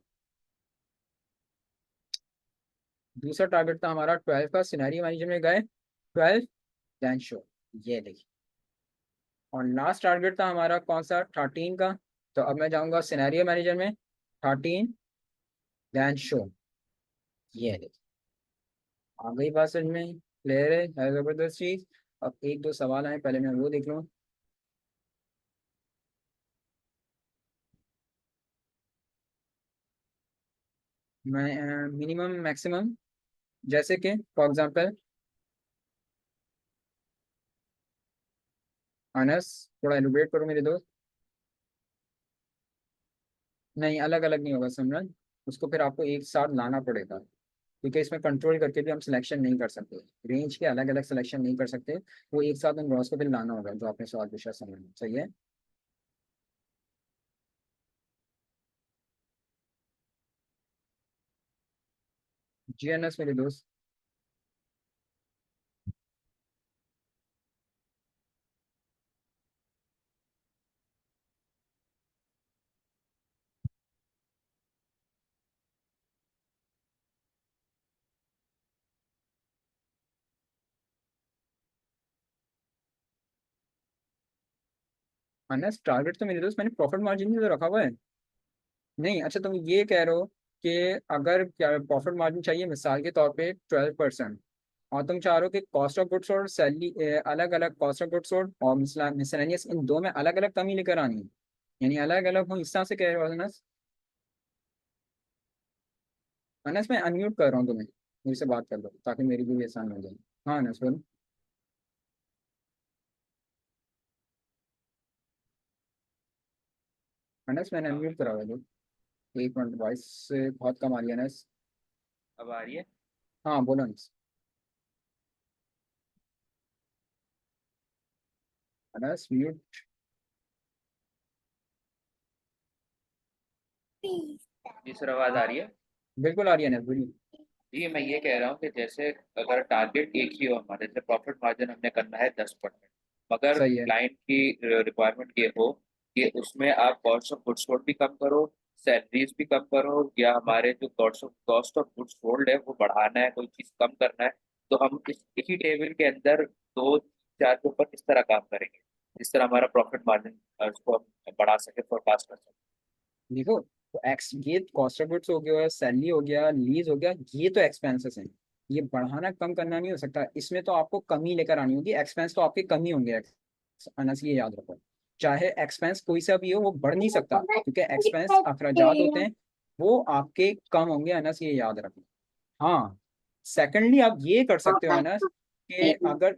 दूसरा टारगेट था हमारा 12 का, सिनेरियो मैनेजर में गए 12 देन शो, ये देखिए। और लास्ट टारगेट था हमारा कौन सा, 13 का। तो अब मैं जाऊंगा सिनेरियो मैनेजर में 13 देन शो, ये देखिए। आ गई बात समझ में, क्लियर है जबरदस्त चीज। अब एक दो सवाल आए, पहले मैं वो देख लूँ। मैं मिनिमम मैक्सिमम, जैसे कि फॉर एग्जांपल, अनस थोड़ा एलिब्रेट करो मेरे दोस्त। नहीं, अलग अलग नहीं होगा सिमरन, उसको फिर आपको एक साथ लाना पड़ेगा, क्योंकि इसमें कंट्रोल करके भी हम सिलेक्शन नहीं कर सकते, रेंज के अलग अलग सिलेक्शन नहीं कर सकते। वो एक साथ उन रॉस को फिर लाना होगा, जो आपने सवाल पूछा सिमरन, सही है। जी अनस मेरे दोस्त। अनस टारगेट तो मेरे दोस्त मैंने प्रॉफिट मार्जिन भी तो रखा हुआ है। नहीं, अच्छा तुम ये कह रहे हो कि अगर क्या प्रॉफिट मार्जिन चाहिए मिसाल के तौर पे 12%, और तुम चाह रहे हो कि कॉस्ट ऑफ गुड्स और सैलरी अलग अलग, कॉस्ट ऑफ गुड्स और मिसलेनियस इन दो में अलग अलग कमी लेकर आनी है, यानी अलग अलग हो, इस तरह से कह रहे हो अनस। अनस मैं अनम्यूट कर रहा हूँ तुम्हें, मेरे से बात कर लो ताकि मेरी भी आसान हो जाए। हाँ अनस बोलो। अनस मैंने अनम्यूट करा हुआ है, दो एक मिनट, वॉइस से बहुत कम आ रही है अनस। अब आ रही है। हाँ बोलो अनस। अनस म्यूट। जी सर, आवाज आ रही है। बिल्कुल आ रही है अनस, बोलिए। जी मैं ये कह रहा हूँ कि जैसे अगर टारगेट एक ही हो हमारे, जैसे प्रॉफिट मार्जिन हमने करना है 10%, मगर सही है। क्लाइंट की रिक्वायरमेंट ये हो कि उसमें आप कॉस्ट ऑफ गुड्स सोल्ड भी कम करो, सैलरीज भी कम करो, या हमारे जो कॉस्ट ऑफ गुड्स सोल्ड है वो बढ़ाना है, कोई चीज कम करना है, तो हम इस इसी टेबल के अंदर दो चार के ऊपर किस तरह काम करेंगे जिस तरह हमारा प्रॉफिट मार्जिन उसको हम बढ़ा सके, फोरकास्ट कर सके। देखो, तो एक्स ये कॉस्ट ऑफ गुड्स हो गया, सैलरी हो गया, लीज हो गया, ये तो एक्सपेंसेस हैं। ये बढ़ाना कम करना नहीं हो सकता, इसमें तो आपको कमी लेकर आनी होगी, एक्सपेंस तो आपके कम ही होंगे। अनस ये याद रखो, चाहे एक्सपेंस कोई सा भी हो वो बढ़ नहीं सकता, क्योंकि एक्सपेंस अखराजात होते हैं, वो आपके कम होंगे अनस, ये याद रखो। हाँ, सेकंडली आप ये कर सकते हो अनस कि अगर,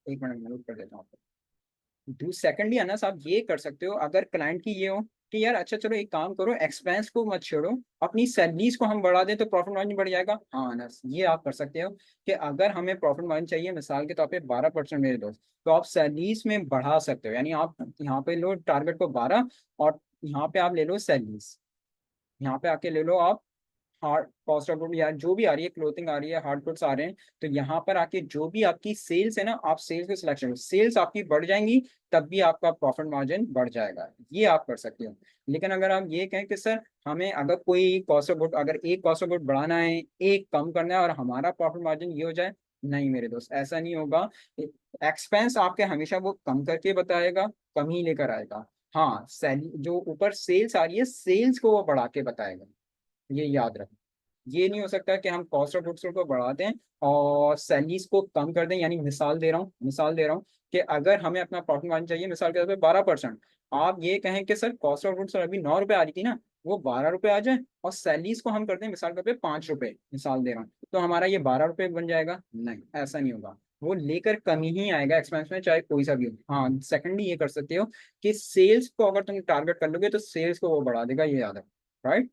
एक मिनट मैं नोट कर देता हूँ। सेकंडली अनस आप ये कर सकते हो, अगर क्लाइंट की ये हो कि यार अच्छा चलो एक काम करो, एक्सपेंस को मत छोड़ो, अपनी सैलरीज को हम बढ़ा दें तो प्रॉफिट मार्जिन बढ़ जाएगा। हाँ अनस ये आप कर सकते हो कि अगर हमें प्रॉफिट मार्जिन चाहिए मिसाल के तौर पे 12% मेरे दोस्त, तो आप सैलरीज में बढ़ा सकते हो, यानी आप यहाँ पे लो टारगेट को 12, और यहाँ पे आप ले लो सैलरीज, यहाँ पे आके ले लो आप हार्ड कॉस्ट ऑफ गुड, या जो भी आ रही है, क्लोथिंग आ रही है, हार्ड गुड्स आ रहे हैं, तो यहाँ पर आके जो भी आपकी सेल्स है ना, आप सेल्स को सिलेक्शन, सेल्स आपकी बढ़ जाएंगी, तब भी आपका प्रॉफिट मार्जिन बढ़ जाएगा, ये आप कर सकते हो। लेकिन अगर आप ये कहें कि सर हमें अगर कोई कॉस्ट ऑफ गुड, अगर एक कॉस्ट ऑफ गुड बढ़ाना है, एक कम करना है, और हमारा प्रॉफिट मार्जिन ये हो जाए, नहीं मेरे दोस्त ऐसा नहीं होगा। एक्सपेंस आपके हमेशा वो कम करके बताएगा, कम ही लेकर आएगा। हाँ, सेल जो ऊपर सेल्स आ रही है, सेल्स को वो बढ़ा के बताएगा, ये याद रखें। ये नहीं हो सकता कि हम कॉस्ट ऑफ गुड्स को बढ़ा दें और सैलरीज को कम कर दें, यानी मिसाल दे रहा हूँ कि अगर हमें अपना प्रॉफिट मार्जिन चाहिए मिसाल के तौर पे 12%, आप ये कहें कि सर कॉस्ट ऑफ गुड्स अभी 9 रुपए आ रही थी ना, वो 12 रुपए आ जाए, और सैलरीज को हम कर दें मिसाल के तौर पे 5 रुपए, मिसाल दे रहा हूँ, तो हमारा ये 12 रुपए बन जाएगा। नहीं, ऐसा नहीं होगा, वो लेकर कमी ही आएगा एक्सपेंस में, चाहे कोई सा भी हो। हाँ, सेकंडली ये कर सकते हो कि सेल्स को अगर तुम टारगेट कर लोगे तो सेल्स को वो बढ़ा देगा, ये याद है, राइट।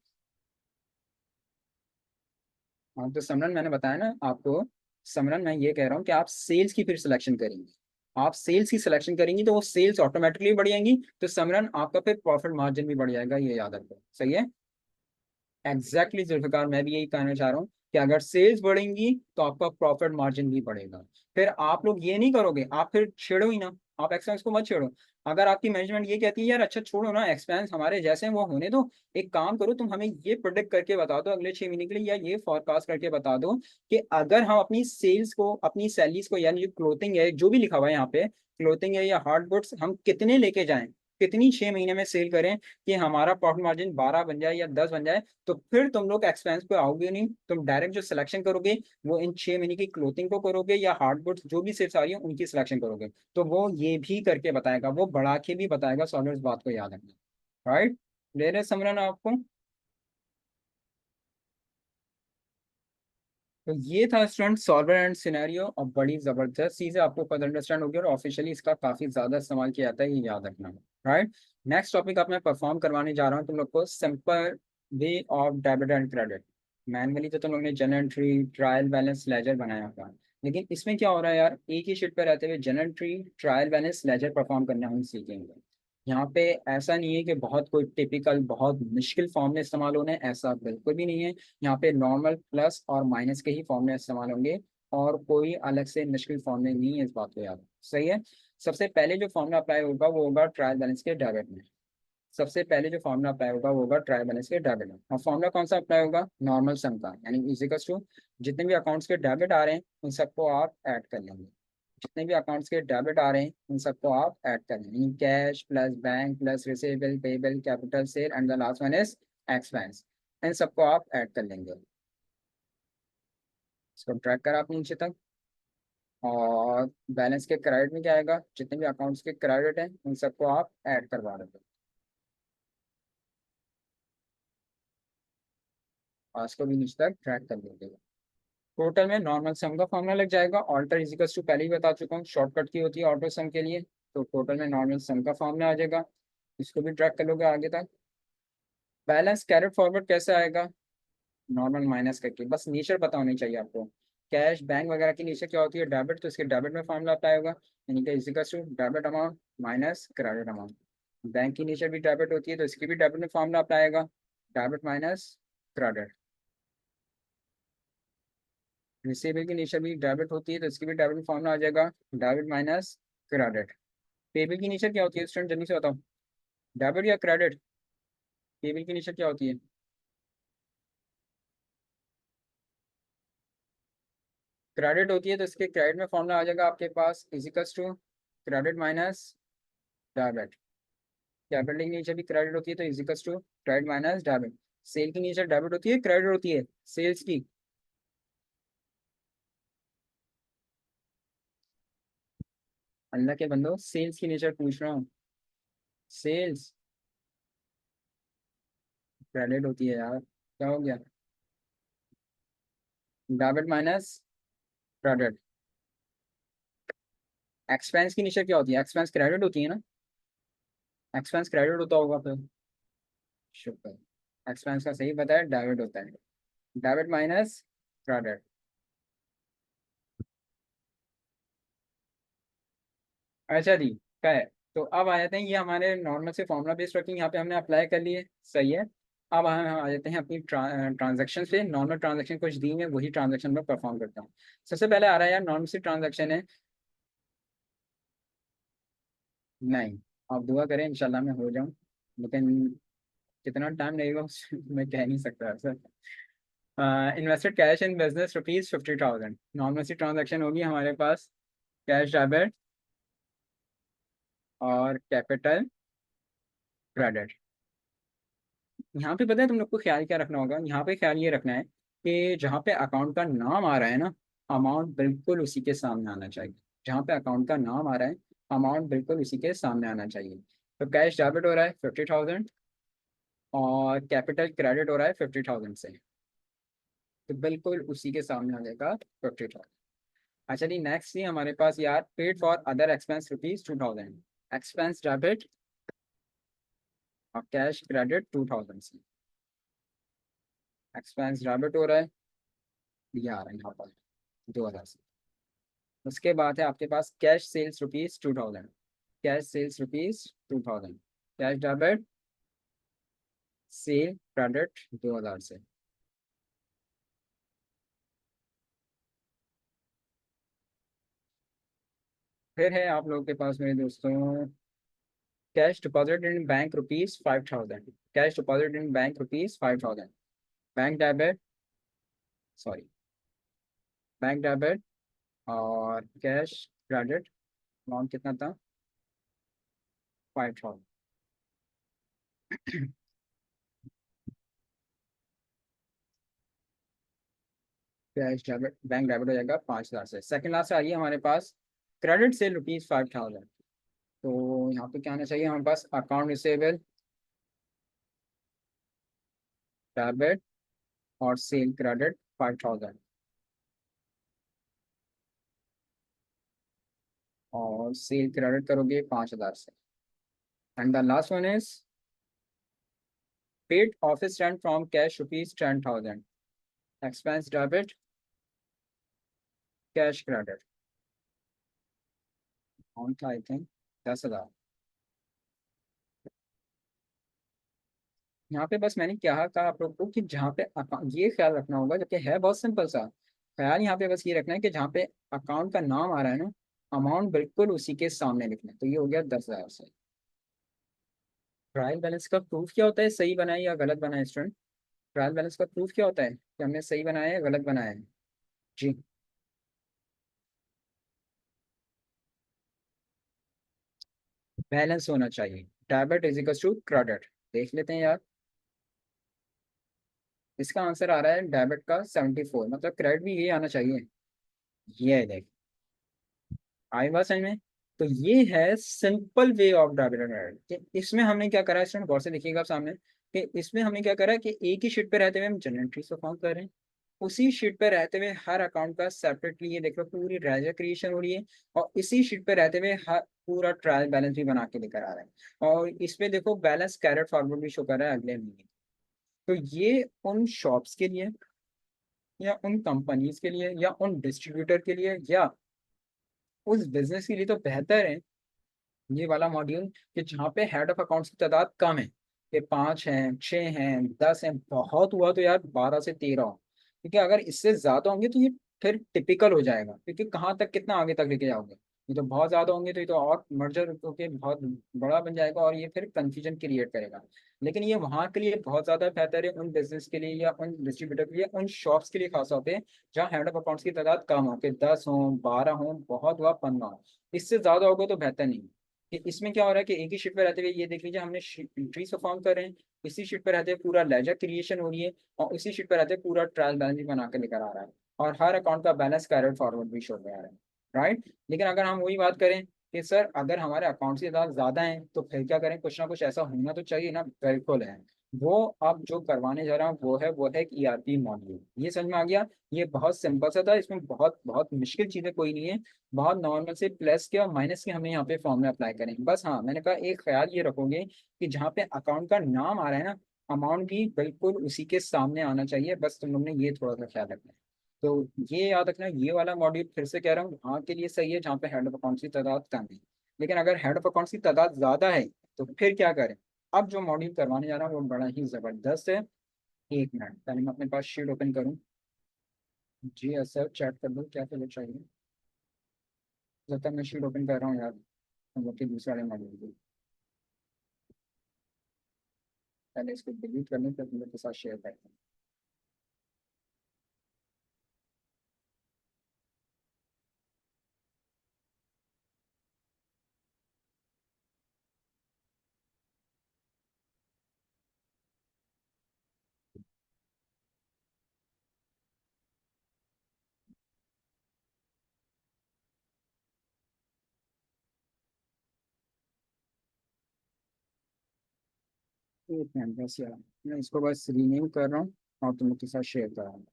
हाँ तो समरन मैंने बताया ना आपको, समरन मैं ये कह रहा हूँ कि आप सेल्स की फिर सिलेक्शन करेंगे, आप सेल्स की सिलेक्शन करेंगी तो वो सेल्स ऑटोमेटिकली बढ़ जाएंगी, तो समरन आपका फिर प्रॉफिट मार्जिन भी बढ़ जाएगा, ये याद रखो, सही है। एग्जैक्टली जुल्फिकार, मैं भी यही कहना चाह रहा हूँ कि अगर सेल्स बढ़ेंगी तो आपका प्रॉफिट मार्जिन भी बढ़ेगा। फिर आप लोग ये नहीं करोगे, आप फिर छेड़ो ही ना, आप एक्सपेंस को मत छोड़ो। अगर आपकी मैनेजमेंट ये कहती है यार अच्छा छोड़ो ना, एक्सपेंस हमारे जैसे हैं वो होने दो, एक काम करो तुम हमें ये प्रोडिक्ट करके बता दो अगले 6 महीने के लिए, या ये फोरकास्ट करके बता दो कि अगर हम अपनी सेल्स को, अपनी सैलरीज को, यानी जो क्लोथिंग है जो भी लिखा हुआ है यहाँ पे, क्लोथिंग है या हार्ड गुड्स, हम कितने लेके जाएं, कितनी 6 महीने में सेल करें कि हमारा प्रॉफिट मार्जिन 12 बन जाए या 10 बन जाए, तो फिर तुम लोग एक्सपेंस पे आओगे नहीं। तुम डायरेक्ट जो सिलेक्शन करोगे वो इन 6 महीने की क्लोथिंग को करोगे या हार्ड गुड्स जो भी सेल्स आ रही है उनकी सिलेक्शन करोगे। तो वो ये भी करके बताएगा, वो बढ़ा के भी बताएगा, सॉल्वर इस बात को याद रखना। राइट, ले रहे समझना आपको। तो ये था स्टूडेंट सॉल्वर एंड सिनेरियो, और बड़ी जबरदस्त चीज है, आपको पता अंडरस्टैंड हो गया, और ऑफिशियली इसका काफी ज्यादा इस्तेमाल किया जाता है, ये याद रखना। राइट, नेक्स्ट टॉपिक आप मैं परफॉर्म करवाने जा रहा हूँ तुम लोग को, simple way of debit and credit. Manually तो तुम लोग ने general entry, trial balance, ledger बनाया होगा, लेकिन इसमें क्या हो रहा है यार, एक ही शीट पर रहते हुए general entry, trial balance, ledger perform करना हम सीखेंगे। यहाँ पे ऐसा नहीं है कि बहुत कोई टिपिकल बहुत मुश्किल फॉर्मूले इस्तेमाल होने हैं, ऐसा बिल्कुल भी नहीं है। यहाँ पे नॉर्मल प्लस और माइनस के ही फॉर्मूले इस्तेमाल होंगे, और कोई अलग से मुश्किल फॉर्मूले नहीं है, इस बात को याद रखो। सही है। सबसे पहले जो फॉर्मूला अप्लाई होगा वो होगा ट्रायल बैलेंस के डेबिट में। सबसे पहले जो फॉर्मूला अप्लाई होगा वो होगा ट्रायल बैलेंस के डेबिट में, और फॉर्मूला कौन सा अप्लाई होगा, नॉर्मल सम का, यानी इजिकल्स टू जितने भी अकाउंट्स के डेबिट आ रहे हैं उन सबको आप ऐड कर लेंगे। जितने भी अकाउंट्स के डेबिट आ रहे हैं उन सबको आप ऐड कर लेंगे, cash plus bank plus receivable payable capital sale and the last one is expense, इन सबको आप ऐड कर लेंगे। इसको ट्रैक करा आप नीचे तक, और बैलेंस के क्रेडिट में क्या आएगा, जितने भी अकाउंट्स के क्रेडिट हैं उन सबको आप ऐड करवा देंगे, और इसको भी नीचे तक ट्रैक कर देंगे। टोटल में नॉर्मल सम का फॉर्मूला लग जाएगा, ऑल्टर इजिकल्स टू पहले ही बता चुका हूँ, शॉर्टकट की होती है ऑल्टर सम के लिए। तो टोटल में नॉर्मल सम का फॉर्मूला आ जाएगा, इसको भी ट्रैक कर लोगे आगे तक। बैलेंस कैरेट फॉरवर्ड कैसे आएगा, नॉर्मल माइनस करके, बस नेचर पता होनी चाहिए आपको। कैश बैंक वगैरह की नेचर क्या होती है, डेबिट, तो इसके डेबिट में फॉर्मूला अप्लाई होगा, यानी कि equals to debit amount minus credit amount. Bank की नेचर भी डेबिट होती है तो इसकी भी डेबिट में फॉर्मूला अप्लाई आएगा, डेबिट माइनस क्रेडिट। रिसीवेबल की नेचर भी डेबिट होती है तो इसकी भी डेबिट में फॉर्मूला आ जाएगा, डेबिट माइनस क्रेडिट। पेबल की नेचर क्या होती है स्टूडेंट, जल्दी से बताओ, डेबिट या क्रेडिट, पेबल की नेचर क्या होती है, क्रेडिट होती है तो इसके क्रेडिट में फॉर्मूला आ जाएगा आपके पास, equals to credit minus debit. Capital की नेचर भी क्रेडिट होती है तो equals to credit minus debit. Sale की नेचर डेबिट होती है क्रेडिट होती है, सेल्स की, अल्लाह के बंदो सेल्स की नेचर पूछ रहा हूँ, सेल्स क्रेडिट होती है यार, क्या हो गया, डेबिट माइनस क्रेडिट। एक्सपेंस की नेचर क्या होती है, एक्सपेंस क्रेडिट होती है ना, एक्सपेंस क्रेडिट होता होगा फिर, शुक्र, एक्सपेंस का सही बताया, डेबिट होता है, डेबिट माइनस क्रेडिट। अच्छा जी, क्या है, तो अब आ जाते हैं, ये हमारे नॉर्मल से फॉर्मुला बेस्ड वर्किंग यहाँ पे हमने अप्लाई कर लिए, सही है। अब हम आ जाते हैं अपनी ट्रांजैक्शन पे, नॉर्मल ट्रांजैक्शन कुछ दी है वही ट्रांजैक्शन में परफॉर्म करता हूँ। सबसे पहले आ रहा है यार नॉर्मल सी ट्रांजैक्शन है, नहीं, आप दुआ करें इंशाल्लाह मैं हो जाऊँ, लेकिन कितना टाइम लगेगा मैं कह नहीं सकता sir. Invested cash in business rupees 50,000, normal सी ट्रांजैक्शन होगी हमारे पास, कैश डेबिट और कैपिटल क्रेडिट। यहाँ पे पता है तुम लोग को ख्याल क्या रखना होगा, यहाँ पे ख्याल ये रखना है कि जहाँ पे अकाउंट का नाम आ रहा है ना, अमाउंट बिल्कुल उसी के सामने आना चाहिए। जहाँ पे अकाउंट का नाम आ रहा है अमाउंट बिल्कुल उसी के सामने आना चाहिए। तो कैश डेबिट हो रहा है 50,000, और कैपिटल क्रेडिट हो रहा है 50,000 से, तो बिल्कुल उसी के सामने आ जाएगा 50,000। अच्छा जी, नेक्स्ट ही हमारे पास यार paid for other expense rupees 2,000, expense debit और कैश क्रेडिट 2,000 से, एक्सपेंस डेबिट हो रहा है, ये आ रहा है यहाँ पर 2,000 से। उसके बाद है आपके पास cash sales rupees 2,000, cash sales rupees 2,000, cash debit sale credit 2,000 से। फिर है आप लोगों के पास मेरे दोस्तों, cash deposit in bank rupees 5,000। Cash deposit in bank rupees 5,000। Bank debit, sorry, bank debit और कैश क्रेडिट। अमाउंट कितना था? 5,000। कैश डेबिट, बैंक डेबिट हो जाएगा 5,000 से। सेकंड लास्ट आ गई हमारे पास क्रेडिट से रुपीज 5,000। तो यहाँ पे क्या आना चाहिए हमारे पास? अकाउंट रिसेबल, डेबिट और सेल क्रेडिट 5,000। और सेल क्रेडिट करोगे 5,000 से। And the last one is paid office rent from cash rupees 10,000। Expense debit, cash credit. Amount था आई थिंक 10,000। यहाँ पे बस मैंने क्या कहा आप लोग को कि जहाँ पे ये ख्याल रखना होगा, जबकि है बहुत सिंपल सा ख्याल। यहाँ पे बस ये रखना है कि जहाँ पे अकाउंट का नाम आ रहा है ना, अमाउंट बिल्कुल उसी के सामने लिखना है। तो ये हो गया 10,000 से। ट्रायल बैलेंस का प्रूफ क्या होता है, सही बनाए या गलत बनाए स्टूडेंट? ट्रायल बैलेंस का प्रूफ क्या होता है कि हमने सही बनाया है या गलत बनाया है? जी, बैलेंस होना चाहिए। Debit is equal to credit. देख लेते हैं यार। इसका आंसर आ रहा है डेबिट का 74, मतलब क्रेडिट भी यही आना चाहिए। ये है देख, आई बात समझ में? तो ये है simple way of debit and credit. कि इसमें हमने क्या करा है स्टूडेंट, गौर से देखिएगा आप सामने, कि इसमें हमने क्या करा है कि एक ही शीट पे रहते हुए हम जनरल एंट्रीज को काउंट कर रहे हैं। उसी शीट पे रहते हुए हर अकाउंट का सेपरेटली, ये देखो पूरी लेजर क्रिएशन हो रही है। और इसी शीट पे रहते हुए हर पूरा ट्रायल बैलेंस भी बना के लेकर आ रहा है। और इसमें देखो बैलेंस कैरेट फॉरवर्ड भी शो कर रहा है अगले महीने। तो ये उन शॉप्स के लिए, या उन कंपनीज के लिए, या उन डिस्ट्रीब्यूटर के लिए, या उस बिजनेस के लिए तो बेहतर है ये वाला मॉड्यूल, कि जहाँ पे हेड ऑफ अकाउंट्स की तादाद कम है। ये 5 हैं, 6 हैं, 10 हैं, बहुत हुआ तो यार 12 से 13 हो। क्योंकि अगर इससे ज्यादा होंगे तो ये फिर टिपिकल हो जाएगा, क्योंकि कहाँ तक कितना आगे तक लेके जाओगे। ये तो बहुत ज्यादा होंगे तो ये तो और मर्जर होके बहुत बड़ा बन जाएगा, और ये फिर कंफ्यूजन क्रिएट करेगा। लेकिन ये वहाँ के लिए बहुत ज्यादा बेहतर है, उन बिजनेस के लिए या उन डिस्ट्रीब्यूटर के लिए, उन शॉप्स के लिए खास तौर पे, जहाँ हेड ऑफ अकाउंट्स की तादाद कम हो, कि 10 हो, 12 हो, बहुत हुआ 15 हो। इससे ज्यादा होगा तो बेहतर नहीं। कि इसमें क्या हो रहा है कि एक ही शीट पे रहते हुए, ये देख लीजिए हमने ट्रीज को फॉर्म कर रहे हैं, इसी शीट पे रहते हुए पूरा लेजर क्रिएशन हो रही है, और इसी शीट पे रहते हुए पूरा ट्रायल बैलेंस भी बना के लेकर आ रहा है। और हर अकाउंट का बैलेंस कैरेट फॉरवर्ड भी शो कर रहा है। राइट। लेकिन अगर हम वही बात करें कि सर अगर हमारे अकाउंट की तादाद ज्यादा है तो फिर क्या करें, कुछ ना कुछ ऐसा होना तो चाहिए ना। बिल्कुल है। वो अब जो करवाने जा रहा हूँ वो है एक ईआरपी मॉड्यूल। ये समझ में आ गया? ये बहुत सिंपल सा था, इसमें बहुत बहुत मुश्किल चीजें कोई नहीं है। बहुत नॉर्मल से प्लस के और माइनस के हमें यहाँ पे फॉर्मूला अप्लाई करेंगे बस। हाँ, मैंने कहा एक ख्याल ये रखोगे कि जहाँ पे अकाउंट का नाम आ रहा है ना, अमाउंट भी बिल्कुल उसी के सामने आना चाहिए। बस तुम लोग ने ये थोड़ा सा ख्याल रखना है। तो ये याद रखना, ये वाला मॉड्यूल फिर से कह रहा हूँ वहाँ के लिए सही है जहाँ पे हेड ऑफ अकाउंट्स की तादाद कम है। लेकिन अगर हेड ऑफ अकाउंट्स की तादाद ज्यादा है तो फिर क्या करें? अब जो मॉड्यूल करवाने जा रहा हूँ वो बड़ा ही जबरदस्त है। 1 मिनट पहले मैं अपने पास शीट ओपन करूँ। जी सर, चेक कर दो क्या क्या चाहिए। जब तक मैं शीट ओपन कर रहा हूँ यार, हम लोग के दूसरे वाले मॉड्यूल की, पहले इसको डिलीट करने फिर तुम लोग के साथ शेयर करते हैं। एक मिनट बस यार, मैं इसको बस रीनेम कर रहा हूँ और तुम लोग के साथ शेयर कर रहा हूँ।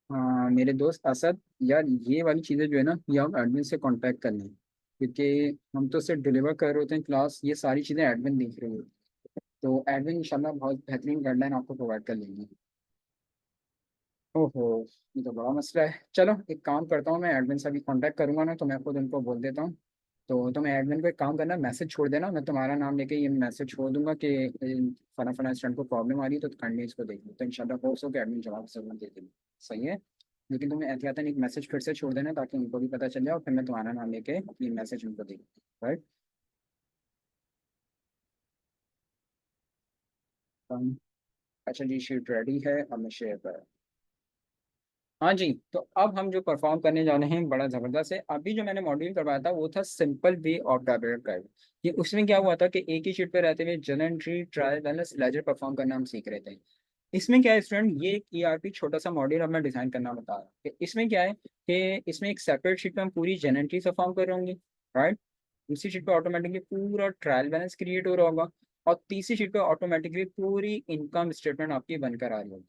हाँ मेरे दोस्त असद, यार ये वाली चीज़ें जो है ना, ये आप एडमिन से कांटेक्ट कर लें, क्योंकि हम तो सिर्फ डिलीवर कर रहे होते हैं क्लास, ये सारी चीज़ें एडमिन देख रही होती है। तो एडमिन इंशाल्लाह बहुत बेहतरीन गाइडलाइन आपको प्रोवाइड कर लेंगे। ओहो, ये तो बड़ा मसला है। चलो एक काम करता हूँ, मैं एडमिन से भी कांटेक्ट करूंगा ना, तो मैं खुद उनको बोल देता हूँ तो तुम एडमिन को एक काम करना, मैसेज छोड़ देना, मैं तुम्हारा नाम लेके ये मैसेज छोड़ दूंगा कि फला फला स्टूडेंट को प्रॉब्लम आ रही है, तो काइंडली इसको देख लो। तो इंशाल्लाह हो सके एडमिन जवाब जरूर दे देंगे। सही है। लेकिन तुम्हें एहतियातन एक मैसेज फिर से छोड़ देना ताकि उनको भी पता चल जाए, और फिर मैं तुम्हारा नाम लेके ये मैसेज उनको दे दूँ। राइट। अच्छा जी, शीट रेडी है, अब मैं शेयर कर। हाँ जी, तो अब हम जो परफॉर्म करने जा रहे हैं बड़ा ज़बरदस्त है। अभी जो मैंने मॉड्यूल करवाया था वो था simple way of debit credit. ये उसमें क्या हुआ था कि एक ही शीट पे रहते हुए general entry, trial balance, ledger perform करना हम सीख रहे थे। इसमें क्या है स्टूडेंट, ये एक ईआरपी छोटा सा मॉड्यूल अब मैं डिजाइन करना बता रहा हूँ कि इसमें क्या है कि इसमें एक सेपरेट शीट पे हम पूरी जनरल एंट्री परफॉर्म कर रहे होंगे। राइट। दूसरी शीट पे ऑटोमेटिकली पूरा ट्रायल बैलेंस क्रिएट हो रहा होगा, और तीसरी शीट पे ऑटोमेटिकली पूरी इनकम स्टेटमेंट आपकी बनकर आ रही होगी।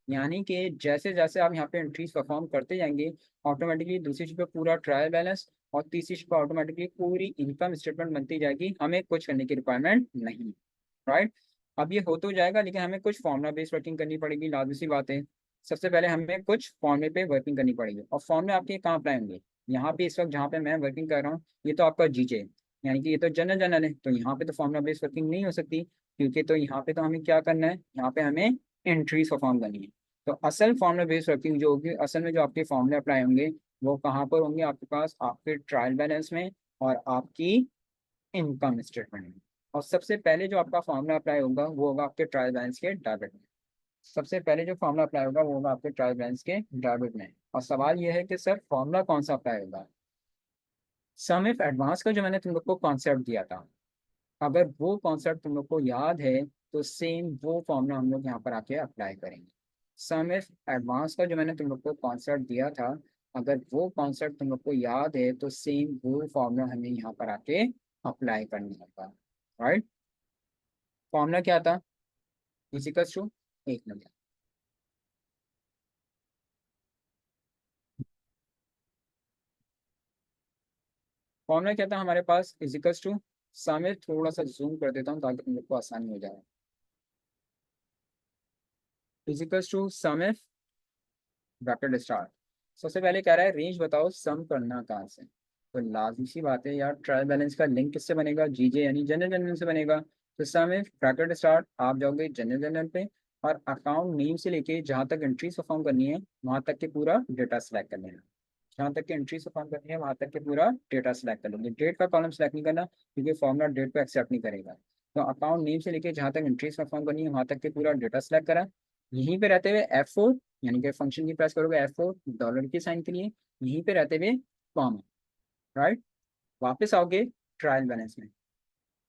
यानी कि जैसे जैसे आप यहाँ पे एंट्रीज परफॉर्म करते जाएंगे, ऑटोमेटिकली दूसरी शीट पे पूरा ट्रायल बैलेंस और तीसरी शीट पे ऑटोमेटिकली पूरी इनकम स्टेटमेंट बनती जाएगी, हमें कुछ करने की रिक्वायरमेंट नहीं। राइट। अब ये हो तो जाएगा, लेकिन हमें कुछ फॉर्मुला बेस्ड वर्किंग करनी पड़ेगी, लाजमी सी बात है। सबसे पहले हमें कुछ फॉर्मूले पे वर्किंग करनी पड़ेगी, और फॉर्मूले आपके कहाँ अप्लाई होंगे? यहाँ पे इस वक्त जहाँ पे मैं वर्किंग कर रहा हूँ, ये तो आपका जीजे, यानी कि ये तो जनरल जनरल है, तो यहाँ पे तो फॉर्मूला बेस्ड वर्किंग नहीं हो सकती, क्योंकि तो यहाँ पे तो हमें क्या करना है, यहाँ पे हमें एंट्रीज परफॉर्म करनी है। तो असल फॉर्मूला बेस्ड वर्किंग जो होगी, असल में जो आपके फॉर्मूले अप्लाई होंगे वो कहाँ पर होंगे आपके पास? आपके ट्रायल बैलेंस में और आपकी इनकम स्टेटमेंट में। और सबसे पहले जो आपका फॉर्मूला अप्लाई होगा वो होगा आपके ट्रायल बैलेंस के डेबिट में। सबसे पहले जो फॉर्मूला अप्लाई होगा वो होगा आपके ट्रायल बैलेंस के डेबिट में। और सवाल ये है कि सर फॉर्मूला कौन सा अप्लाई होगा? सम इफ एडवांस का जो मैंने तुम लोग को कॉन्सेप्ट दिया था, अगर वो कॉन्सेप्ट तुम लोग को याद है तो सेम वो फॉर्मूला हम लोग यहाँ पर आके अप्लाई करेंगे। सम इफ एडवांस का जो मैंने तुम लोग को कॉन्सेप्ट दिया था, अगर वो कॉन्सेप्ट तुम लोग को याद है तो सेम वो फॉर्मूला हमें यहाँ पर आके अप्लाई करना होगा। राइट। फॉर्मूला क्या था? इजिकल्स टू, एक मिनट, फॉर्मूला क्या था हमारे पास? इजिकल्स टू, सामने थोड़ा सा जूम कर देता हूँ ताकि तुम लोग को आसानी हो जाए। Equals to sum if bracket star. सबसे पहले कह रहा है रेंज बताओ सम करना कहाँ से। तो लाजमी सी बात है यार, ट्रायल बैलेंस का लिंक किससे बनेगा? जीजे यानी जनरल जनरल से बनेगा। तो सम इफ ब्रैकेट स्टार्ट, आप जाओगे जनरल जनरल पे, और अकाउंट नेम से लेके जहाँ तक एंट्रीज परफॉर्म करनी है वहाँ तक के पूरा डेटा सेलेक्ट कर लेना। जहाँ तक की एंट्रीज परफॉर्म करनी है वहाँ तक के पूरा डेटा सेलेक्ट कर लेंगे। डेट का कॉलम सेलेक्ट नहीं करना, क्योंकि फॉर्मूला डेट को एक्सेप्ट नहीं करेगा। तो अकाउंट नेम से लेके जहाँ तक एंट्रीज परफॉर्म करनी है वहाँ तक के पूरा डेटा सेलेक्ट करा। यहीं पे रहते हुए F4, यानी कि फंक्शन की प्रेस करोगे F4 डॉलर के साइन के लिए, यहीं पे रहते हुए कॉमा। राइट। वापस आओगे ट्रायल बैलेंस में।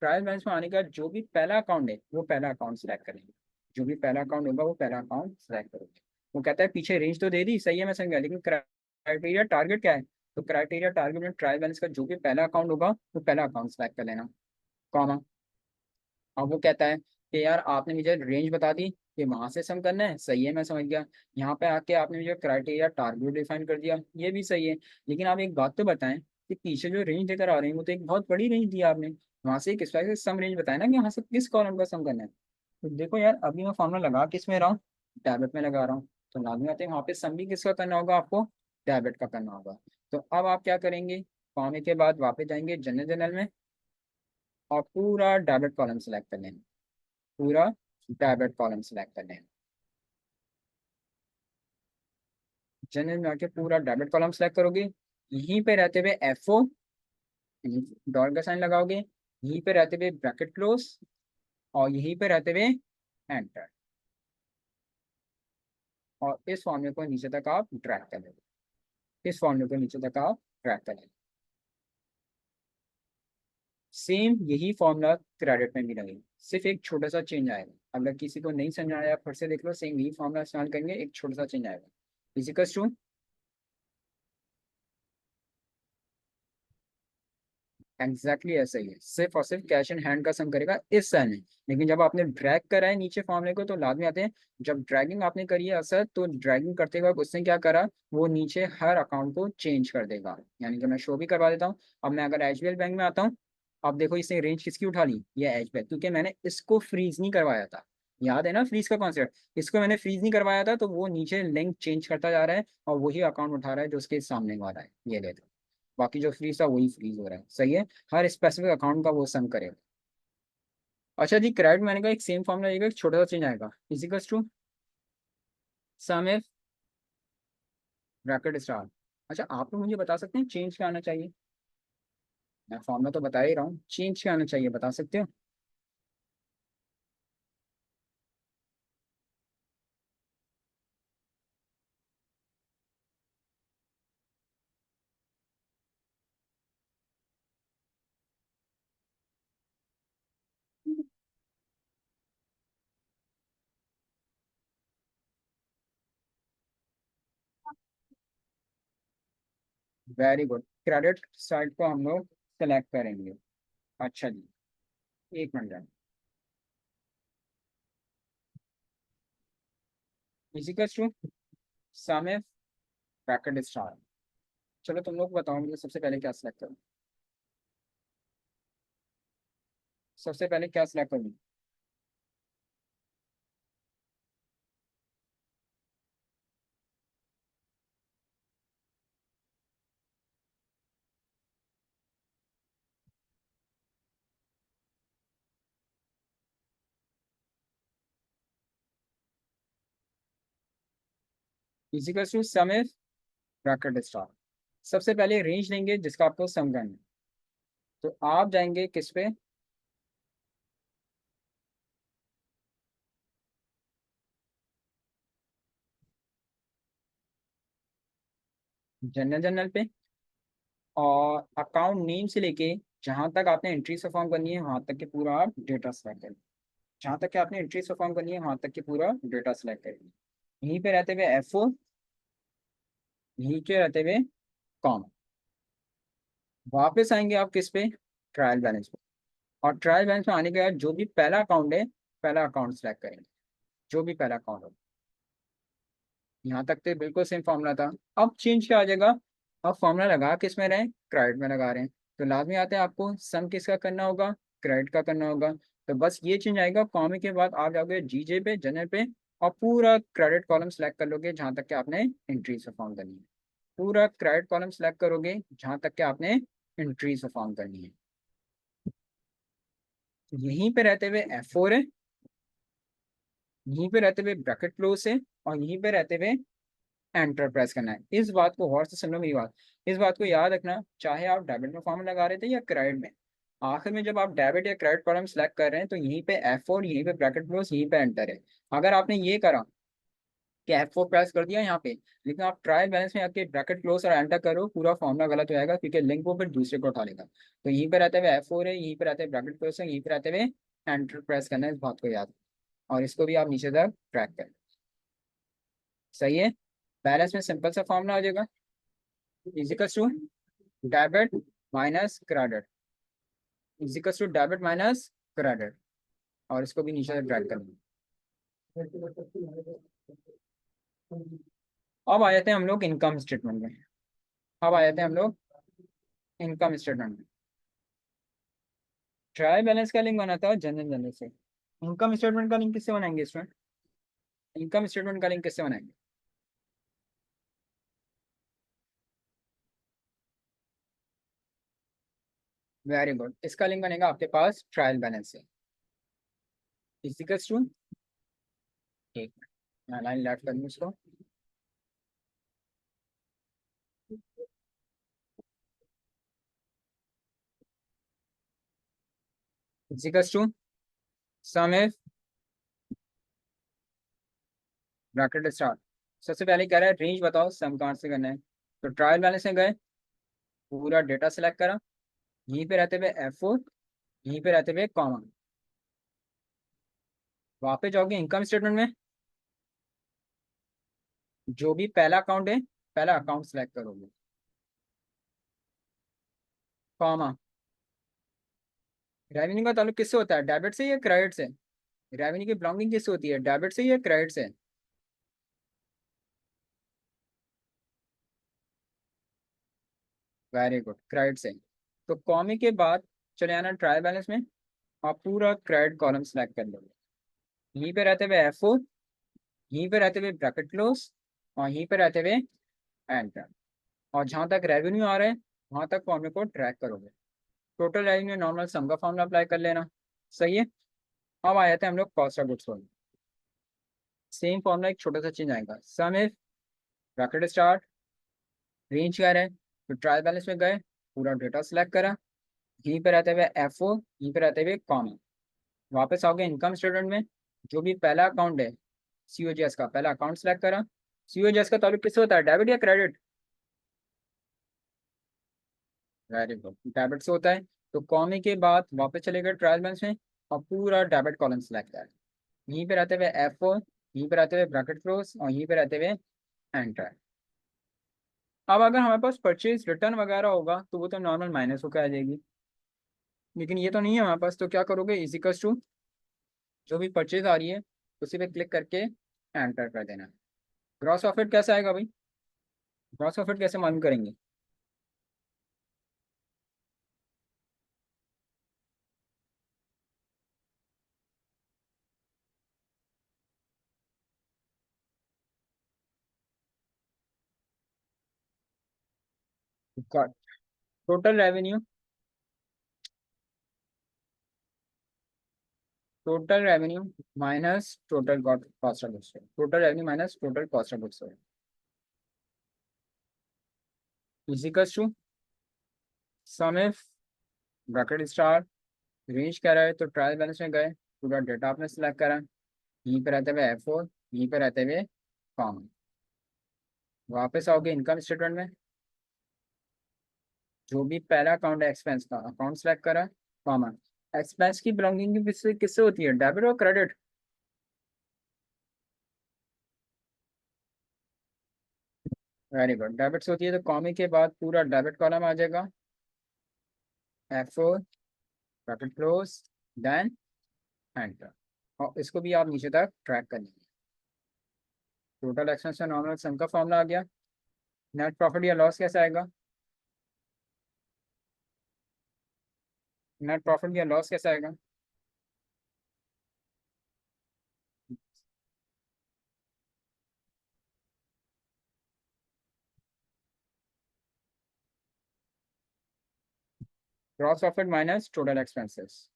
ट्रायल बैलेंस में आने का जो भी पहला अकाउंट है वो पहला अकाउंट सेलेक्ट करेंगे। जो भी पहला अकाउंट होगा वो पहला अकाउंट सेलेक्ट करोगे। वो कहता है पीछे रेंज तो दे दी, सही है, मैं समझ गया, लेकिन क्राइटेरिया टारगेट क्या है? तो क्राइटेरिया टारगेट में ट्रायल बैलेंस का जो भी पहला अकाउंट होगा वो पहला अकाउंट सेलेक्ट कर लेना, कॉमा। अब वो कहता है कि यार आपने मुझे रेंज बता दी कि वहां से सम करना है, सही है, मैं समझ गया। यहाँ पे आके आपने मुझे क्राइटेरिया टारगेट डिफाइन कर दिया, ये भी सही है। लेकिन आप एक बात तो बताएं कि पीछे जो रेंज लेकर आ रहे हैं वो तो एक बहुत बड़ी रेंज दी आपने, वहां से किस तरह से सम रेंज बताया ना कि वहां से किस कॉलम का सम करना है। तो देखो यार, अभी मैं फॉर्मूला लगा किस में रहा हूँ? टैबलेट में लगा रहा हूँ। तो लाजमी आते हैं वहाँ पे सम भी किसका करना होगा? आपको टैबलेट का करना होगा। तो अब आप क्या करेंगे? फॉर्मे के बाद वापस जाएंगे जनरल जनरल में, और पूरा डेबिट कॉलम सेलेक्ट कर लेंगे। पूरा डेबिट कॉलम सेलेक्ट कर लेंगे। जनरल में आके पूरा डेबिट कॉलम सेलेक्ट करोगे। यहीं पे रहते हुए F4 डॉलर का साइन लगाओगे, यहीं पे रहते हुए ब्रैकेट क्लोज, और यहीं पे रहते हुए एंटर। और इस फॉर्मूले को नीचे तक आप ड्रैग कर लेंगे। इस फॉर्मूले को नीचे तक आप ड्रैग कर लेंगे। सेम यही फॉर्मूला क्रेडिट में भी लगेगा, सिर्फ एक छोटा सा चेंज आएगा। अगर किसी को नहीं समझ आया फिर से देख लो, सेम यही फॉर्मूला इस्तेमाल करेंगे, एक छोटा सा चेंज आएगा। इजिकल्स टू, एग्जैक्टली ऐसा ही है, सिर्फ और सिर्फ कैश इन हैंड का सम करेगा इस सेल में। लेकिन जब आपने ड्रैग करा है नीचे फॉर्मूले को तो लाजमी आते हैं। जब ड्रैगिंग आपने करी है असर, तो ड्रैगिंग करते वक्त उसने क्या करा, वो नीचे हर अकाउंट को चेंज कर देगा। यानी कि मैं शो भी करवा देता हूँ। अब मैं अगर एचबीएल बैंक में आता हूँ, अब देखो इसने रेंज किसकी उठा ली, ये एचबीएल, क्योंकि मैंने इसको फ्रीज नहीं करवाया था। याद है ना फ्रीज का कॉन्सेप्ट? इसको मैंने फ्रीज नहीं करवाया था, तो वो नीचे लिंक चेंज करता जा रहा है और वही अकाउंट उठा रहा है जो उसके सामने वाला है। ये देखो, बाकी जो फ्रीज था वही फ्रीज हो रहा है। सही है, हर स्पेसिफिक अकाउंट का वो सम करेगा। अच्छा जी, क्रेडिट मैंने का एक सेम फॉर्मूला आएगा, एक छोटा सा चेंज आएगा, equals to sum if bracket star. अच्छा, आप लोग मुझे बता सकते हैं चेंज क्या आना चाहिए? मैं फॉर्मूला तो बता ही रहा हूँ, चेंज क्या आना चाहिए बता सकते हो? वेरी गुड, क्रेडिट साइड को हम लोग सेलेक्ट करेंगे। अच्छा जी, एक minute, equals to sum if bracket star. चलो तुम लोग बताओ मुझे सबसे पहले क्या सिलेक्ट करूँ? सबसे पहले क्या सिलेक्ट करूँ? Equals to sum if bracket star. सबसे पहले रेंज लेंगे जिसका आपको सम करना है। तो आप जाएंगे किस पे? जनरल, जनरल पे। और अकाउंट नेम से लेके जहां तक आपने एंट्री परफॉर्म करनी है वहां तक के पूरा आप डेटा सेलेक्ट करें। जहां तक कि आपने एंट्री परफॉर्म करनी है वहां तक के पूरा डेटा सेलेक्ट करें। यहीं पे रहते हुए F4, नीचे रहते हुए कॉम। वापस आएंगे आप किस पे? ट्रायल बैलेंस पे। और ट्रायल बैलेंस में आने के बाद जो भी पहला अकाउंट है, पहला अकाउंट सेलेक्ट करेंगे। जो भी पहला अकाउंट हो। यहाँ तक तो बिल्कुल सेम फॉर्मूला था। अब चेंज क्या आ जाएगा? अब फॉर्मूला लगा किस में रहे? क्रेडिट में लगा रहे हैं। तो लाजमी आते हैं आपको सम किसका करना होगा? क्रेडिट का करना होगा। तो बस ये चेंज आएगा, कॉमे के बाद आप जाओगे जीजे पे, जनरल पे, और पूरा क्रेडिट कॉलम सेलेक्ट कर लोगे जहां तक कि आपने एंट्रीज परफॉर्म करनी है। पूरा क्रेडिट कॉलम सेलेक्ट करोगे जहां तक कि आपने एंट्रीज परफॉर्म करनी है। यहीं पे रहते हुए F4 है, यहीं पे रहते हुए ब्रैकेट क्लोज है, और यहीं पे रहते हुए एंटर प्रेस करना है। इस बात को गौर से सुन लो मेरी बात। इस बात को याद रखना, चाहे आप डेबिट में फॉर्म लगा रहे थे या क्रेडिट में, आखिर में जब आप डेबिट या क्रेडिट कॉलम सेलेक्ट कर रहे हैं तो यहीं पे F4, यहीं पे ब्रैकेट क्लोज, यहीं पे एंटर है। अगर आपने ये करा कि F4 प्रेस कर दिया यहाँ पे, लेकिन आप ट्रायल बैलेंस में आके ब्रैकेट क्लोज और एंटर करो, पूरा फॉर्मूला गलत हो जाएगा, क्योंकि लिंक वो फिर दूसरे को उठा लेगा। तो यहीं पे रहते हुए F4 है, यहीं पे रहते हुए ब्रैकेट क्लोज है, यहीं पे रहते हुए एंटर प्रेस करना है। इस बात को याद, और इसको भी आप नीचे तक ट्रैक करें। सही है, बैलेंस में सिंपल सा फॉर्मूला हो जाएगा, equals to debit minus credit, equals to debit minus credit. और इसको भी नीचे से ड्रैग करना। अब आ जाते हैं हम लोग इनकम स्टेटमेंट में। अब आ जाते हैं हम लोग इनकम स्टेटमेंट में। ट्रायल बैलेंस का लिंक बनाता है जनरल, जनरल से। इनकम स्टेटमेंट का लिंक किससे बनाएंगे स्टूडेंट? इनकम स्टेटमेंट का लिंक किससे बनाएंगे? वेरी गुड, इसका लिंक बनेगा आपके पास ट्रायल बैलेंस से। इजिकल्स टू, ठीक, मैं लाइन लेफ्ट कर दूँ इसको। Equals to sum if bracket start. सबसे पहले कह रहा है रेंज बताओ सम कहाँ से करना है। तो ट्रायल बैलेंस में गए, पूरा डेटा सेलेक्ट करा, यहीं पे रहते हुए F4, यहीं पे रहते हुए कॉमा। वापस जाओगे इनकम स्टेटमेंट में, जो भी पहला अकाउंट है, पहला अकाउंट सेलेक्ट करोगे, कॉमा। रेवेन्यू का ताल्लुक किससे होता है? डेबिट से या क्रेडिट से? रेवेन्यू की बिलोंगिंग किससे होती है? डेबिट से या क्रेडिट से? वेरी गुड, क्रेडिट से। तो कॉमे के बाद चले आना ट्रायल बैलेंस में, आप पूरा क्रेडिट कॉलम सेलेक्ट कर लोगे। यहीं पे रहते हुए F4, यहीं पे रहते हुए ब्रैकेट क्लोज, और यहीं पे रहते हुए एंटर। और जहां तक रेवेन्यू आ रहा है, वहां तक फॉर्मूले को ट्रैक करोगे। टोटल रेवेन्यू नॉर्मल सम का फॉर्मूला अप्लाई कर लेना। सही है। अब आ जाते हैं हम लोग cost of goods sold. Same formula, एक छोटा सा चेंज आएगा। सम इफ ब्रैकेट स्टार्ट, रेंज क्या है, तो ट्रायल बैलेंस में गए, पूरा डेटा सेलेक्ट करा, यहीं पे रहते हुए एफ ओ, यहीं पे रहते हुए कॉमा, वापस आओगे इनकम स्टेटमेंट में, जो भी पहला अकाउंट है सीओजीएस का पहला अकाउंट सेलेक्ट करा। सीओजीएस का ताल्लुक किससे होता है, डेबिट या क्रेडिट? वेरी गुड, डेबिट से होता है। तो कॉमे के बाद वापस चले गए ट्रायल बैलेंस में, और पूरा डेबिट कॉलम सेलेक्ट करा, यहीं पे रहते हुए एफ ओ, यहीं पे रहते हुए ब्रैकेट क्लोज, और यहीं पे रहते हुए एंटर। अब अगर हमारे पास परचेज रिटर्न वगैरह होगा तो वो तो नॉर्मल माइनस होकर आ जाएगी, लेकिन ये तो नहीं है हमारे पास। तो क्या करोगे, इजिकल्स टू जो भी परचेज आ रही है उसी पे क्लिक करके एंटर कर देना। ग्रॉस प्रॉफिट कैसे आएगा भाई, ग्रॉस प्रॉफिट कैसे मालूम करेंगे? Total revenue, total revenue minus total cost of goods, total revenue minus total cost of goods equals to sum if bracket star, range क्या रहा है, तो ट्रायल बैलेंस में गए, पूरा डेटा आपने सेलेक्ट करा, यहीं पे रहते हुए एफ ओ, यहीं पे रहते हुए कॉम, वापस आओगे इनकम स्टेटमेंट में, जो भी पहला अकाउंट है एक्सपेंस का अकाउंट सेलेक्ट करा, कॉमन। एक्सपेंस की बिलोंगिंग किससे किससे होती है, डेबिट और क्रेडिट? वेरी गुड, डेबिट से होती है। तो कॉमी के बाद पूरा डेबिट कॉलम आ जाएगा, F O, bracket close, then enter, और इसको भी आप नीचे तक ट्रैक कर लीजिए। टोटल एक्सपेंस नॉर्मल सम का फॉर्मूला आ गया। नेट प्रॉफिट या लॉस कैसे आएगा, नेट प्रॉफिट या लॉस कैसे आएगा? Gross profit minus total expenses.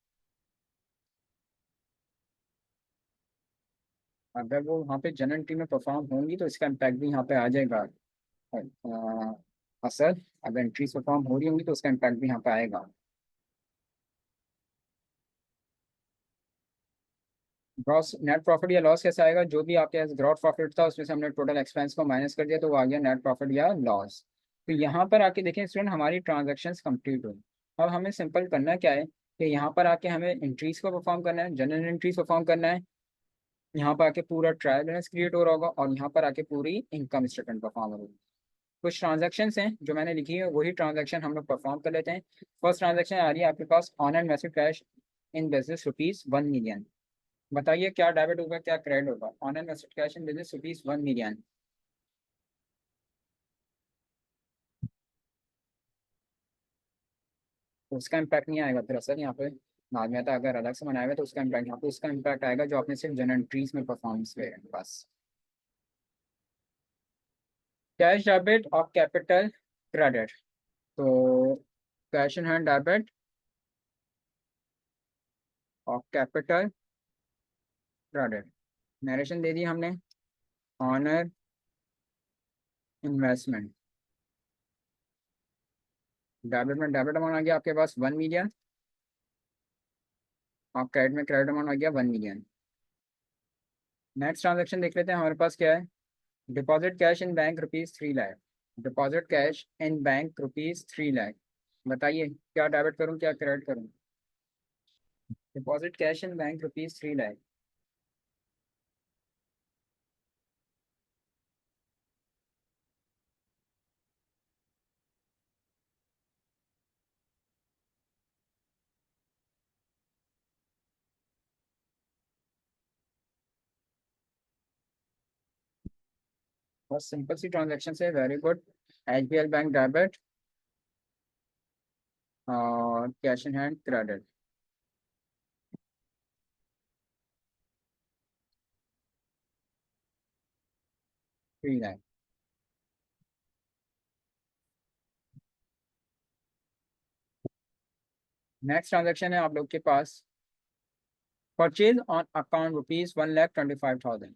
अगर वो वहाँ पे जनरल टीम में परफॉर्म होंगी तो इसका इम्पैक्ट भी यहाँ पे आ जाएगा। असर, अगर एंट्रीज परफॉर्म हो रही होंगी तो उसका इम्पैक्ट भी यहाँ पे आएगा। ग्रॉस नेट प्रॉफिट या लॉस कैसे आएगा, जो भी आपके पास ग्रॉस प्रॉफिट था उसमें से हमने टोटल एक्सपेंस को माइनस कर दिया तो वो आ गया नेट प्रॉफिट या लॉस। तो यहाँ पर आके देखें स्टूडेंट, हमारी ट्रांजेक्शन्स कंप्लीट हुई। अब हमें सिंपल करना क्या है कि यहाँ पर आके हमें एंट्रीज को परफॉर्म करना है, जनरल एंट्रीज परफॉर्म करना है। यहाँ पर आके पूरा ट्रायल बैलेंस क्रिएट हो रहा होगा, और यहाँ पर आके पूरी इनकम स्टेटमेंट परफॉर्म होगी। कुछ ट्रांजैक्शंस हैं जो मैंने लिखी है, वही ट्रांजैक्शन हम लोग परफॉर्म कर लेते हैं। फर्स्ट ट्रांजैक्शन आ रही है आपके पास, on and message cash in business ₹1 million. बताइए क्या डेबिट होगा क्या क्रेडिट होगा, on and message cash in business ₹1 million. तो उसका इम्पैक्ट नहीं आएगा फिर असल यहाँ पे, बाद में आता अगर अलग से बनाया हुआ तो उसका इम्पैक्ट यहाँ पे, उसका इम्पैक्ट आएगा जो आपने सिर्फ जनरल एंट्रीज में परफॉर्मेंस किया है बस। कैश डेबिट और कैपिटल क्रेडिट। तो कैश इन हैंड डेबिट और कैपिटल क्रेडिट, नरेशन दे दी हमने। ऑनर इन्वेस्टमेंट, डेबिट में डेबिट अमाउंट आ गया आपके पास 1 मिलियन, और क्रेडिट में क्रेडिट अमाउंट आ गया 1 मिलियन। नेक्स्ट ट्रांजेक्शन देख लेते हैं हमारे पास क्या है। Deposit cash in bank ₹3 lakh, deposit cash in bank ₹3 lakh. बताइए क्या डेबिट करूं क्या क्रेडिट करूं? Deposit cash in bank ₹3 lakh. बहुत सिंपल सी ट्रांजेक्शन है, very good. HBL bank debit और cash in hand credit 3 lakh. Next transaction है आप लोग के पास, purchase on account ₹1,25,000।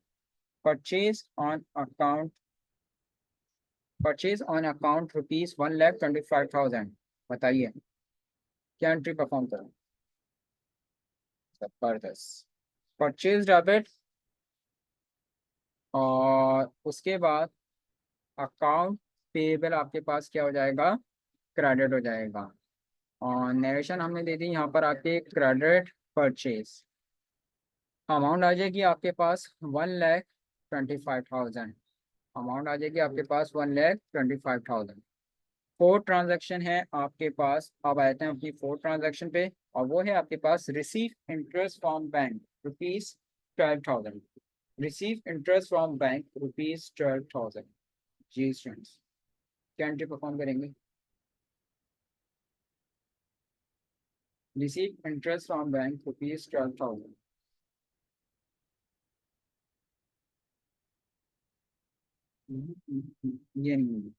Purchase on account, purchase on account ₹1,25,000। बताइए क्या एंट्री परफॉर्म करूँ। जबरदस्त। परचेज डेबिट, और उसके बाद अकाउंट पेबल आपके पास क्या हो जाएगा, क्रेडिट हो जाएगा। और नरेशन हमने दे दी यहाँ पर आपके क्रेडिट परचेज। अमाउंट आ जाएगी आपके पास 1,25,000। अमाउंट आ जाएगी आपके पास 1,25,000। फोर्थ ट्रांजैक्शन है आपके पास, अब आते हैं अपनी फोर्थ ट्रांजैक्शन पे, और वो है आपके पास receive interest from bank ₹12,000। Receive interest from bank ₹12,000। जी स्टूडेंट्स, क्या एंट्री परफॉर्म करेंगे। Receive interest from bank ₹12,000। ये नहीं।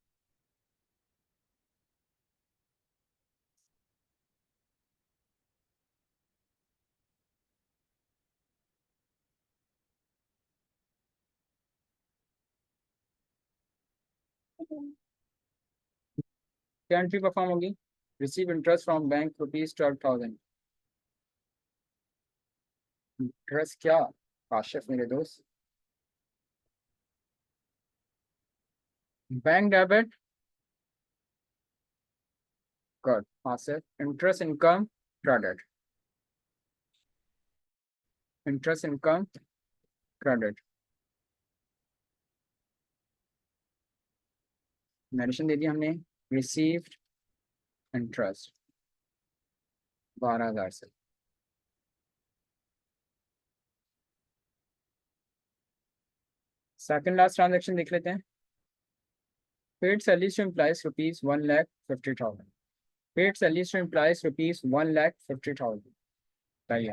क्या एंट्री परफॉर्म होगी, receive interest from bank ₹12,000। Interest क्या, काशिफ मेरे दोस्त। Bank debit, good. Asif, interest income credit, interest income credit. Mention दे दिया हमने, रिसीव्ड इंटरेस्ट 12,000 से। सेकंड लास्ट ट्रांजेक्शन देख लेते हैं। Paid salaries to employees ₹1,50,000। Paid salaries to employees ₹1,50,000। बताइए।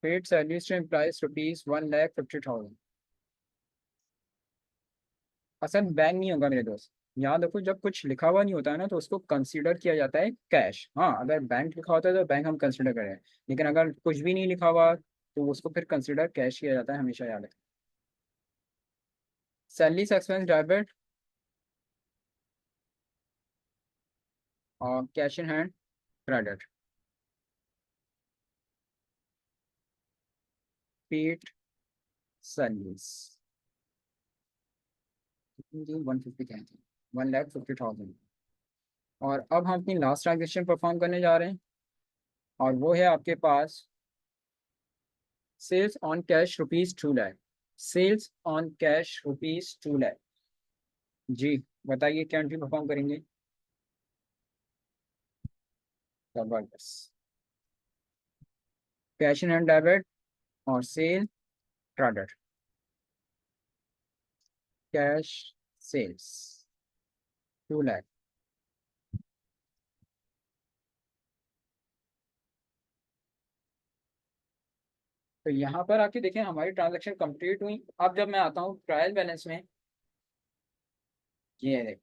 Paid salaries to employees ₹1,50,000। असल बैंक नहीं होगा मेरे दोस्त। याद रखो, जब कुछ लिखा हुआ नहीं होता है ना तो उसको कंसीडर किया जाता है कैश। हाँ, अगर बैंक लिखा होता है तो बैंक हम कंसीडर करें, लेकिन अगर कुछ भी नहीं लिखा हुआ तो उसको फिर कंसीडर कैश किया जाता है, हमेशा याद रखें। सैलरीज एक्सपेंस डेबिट और cash in hand credit. Paid salaries 150 क्या थी, 1,50,000। और अब हम अपनी लास्ट ट्रांजेक्शन परफॉर्म करने जा रहे हैं, और वो है आपके पास sales on cash ₹2,00,000। Sales on cash ₹2,00,000। जी बताइए क्या एंट्री परफॉर्म करेंगे। जबरदस्त। कैश इन हैंड डेबिट और सेल क्रेडिट। Cash sales 2,00,000। तो यहाँ पर आके देखें हमारी ट्रांजेक्शन कंप्लीट हुई। अब जब मैं आता हूँ ट्रायल बैलेंस में, ये है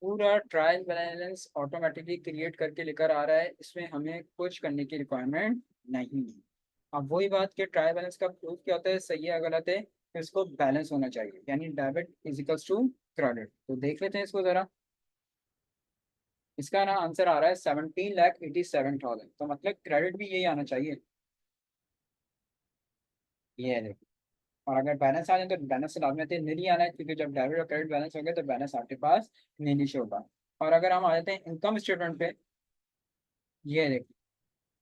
पूरा ट्रायल बैलेंस ऑटोमेटिकली क्रिएट करके लेकर आ रहा है, इसमें हमें कुछ करने की रिक्वायरमेंट नहीं है। अब वही बात कि ट्रायल बैलेंस का प्रूफ क्या होता है, सही है गलत है, तो इसको बैलेंस होना चाहिए, यानी debit is equals to credit. तो देख लेते हैं इसको जरा। इसका ना आंसर आ रहा है 17,87,000, तो मतलब क्रेडिट भी यही आना चाहिए। ये है देखो। और अगर बैलेंस आ जाए तो बैलेंस से लाभ में नहीं आना है, क्योंकि जब डेबिट और क्रेडिट बैलेंस हो गया तो बैलेंस आपके पास नहीं शो होगा। और अगर हम आ जाते हैं इनकम स्टेटमेंट पे, ये देखो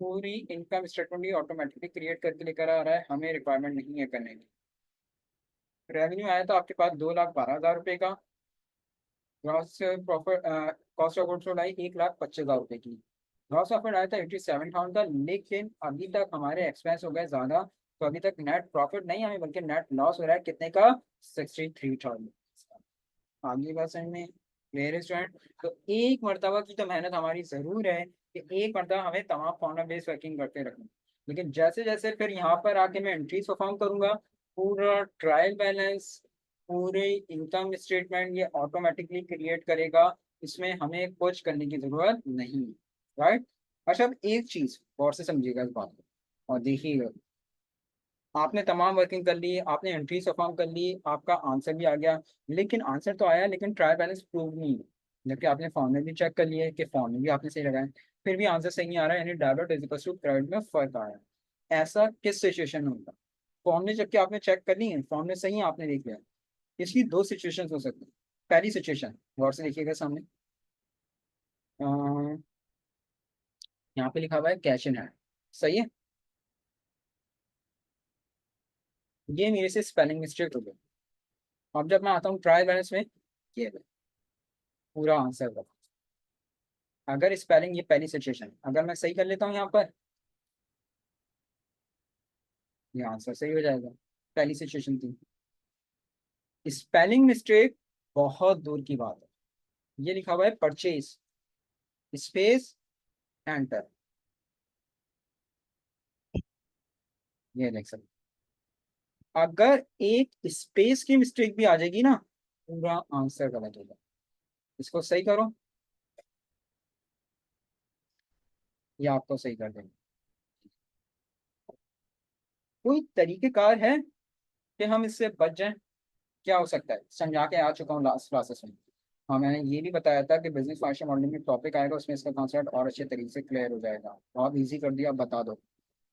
पूरी इनकम स्टेटमेंट ही ऑटोमेटिकली क्रिएट करके लेकर आ रहा है, हमें रिक्वायरमेंट नहीं है करने की। रेवेन्यू आया तो आपके पास 2,12,000 रुपये का। Gross profit, cost of goods sold I 1,25,000 रुपये की। ग्रॉस प्रॉफिट आया था 87,000 का, लेकिन अभी तक हमारे एक्सपेंस हो गए ज़्यादा, तो अभी तक नेट प्रॉफिट नहीं हमें बल्कि नेट लॉस हो रहा है, कितने का, 63,000। आगे बात समझ में क्लियर स्टूडेंट। तो एक मरतबा की तो मेहनत हमारी ज़रूर है कि एक मरतबा हमें तमाम फॉर्मूला बेस्ड वर्किंग करते रखना, लेकिन जैसे जैसे फिर यहाँ पर आके मैं एंट्रीज परफॉर्म करूंगा, पूरा ट्रायल बैलेंस, पूरे इनकम स्टेटमेंट ये ऑटोमेटिकली क्रिएट करेगा, इसमें हमें कुछ करने की जरूरत नहीं। राइट। अच्छा, अब एक चीज और से समझिएगा इस बात को और देखिएगा, आपने तमाम वर्किंग कर ली, आपने एंट्रीज परफॉर्म कर ली, आपका आंसर भी आ गया, लेकिन आंसर तो आया लेकिन ट्रायल बैलेंस प्रूव नहीं है। जबकि आपने फॉर्मूले भी चेक कर लिए कि फॉर्मूले भी आपने सही लगाए, फिर भी आंसर सही नहीं आ रहा है, यानी debit is equal to credit में फर्क आ रहा है। ऐसा किस सिचुएशन में होगा? फॉर्मूले जबकि आपने चेक कर लिए, फॉर्मूले सही है आपने देख लिया, इसकी दो सिचुएशन हो सकती है। पहली सिचुएशन गौर से देखिएगा सामने, अह, यहाँ पे लिखा हुआ है कैश इन हैंड, सही है। ये मेरे से स्पेलिंग मिस्टेक हो गई। अब जब मैं आता हूँ ट्रायल बैलेंस में, ये ले, पूरा आंसर बता। अगर स्पेलिंग, ये पहली सिचुएशन, अगर मैं सही कर लेता हूँ यहाँ पर, ये आंसर सही हो जाएगा। पहली सिचुएशन थी। स्पेलिंग मिस्टेक बहुत दूर की बात है। ये लिखा हुआ है परचेज स्पेस एंटर, ये देख सकते। अगर एक स्पेस की मिस्टेक भी आ जाएगी ना, पूरा आंसर गलत होगा। इसको सही करो, या आपको सही कर देंगे। कोई तरीकेकार है कि हम इससे बच जाएं? क्या हो सकता है, समझा के आ चुका हूँ लास्ट क्लासेस में। हाँ, मैंने ये भी बताया था कि बिजनेस फाइनेंशियल मॉडलिंग में टॉपिक आएगा, उसमें इसका कॉन्सेप्ट और अच्छे तरीके से क्लियर हो जाएगा। बहुत इजी कर दिया, अब बता दो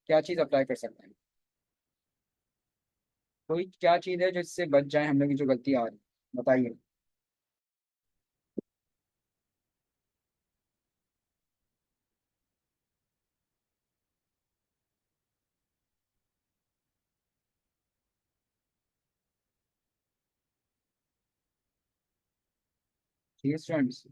क्या चीज़ अप्लाई कर सकते हैं। कोई क्या चीज़ है जो इससे बच जाए हम लोग की जो गलती आ रही है? बताइए। ठीक स्टूडेंट्स,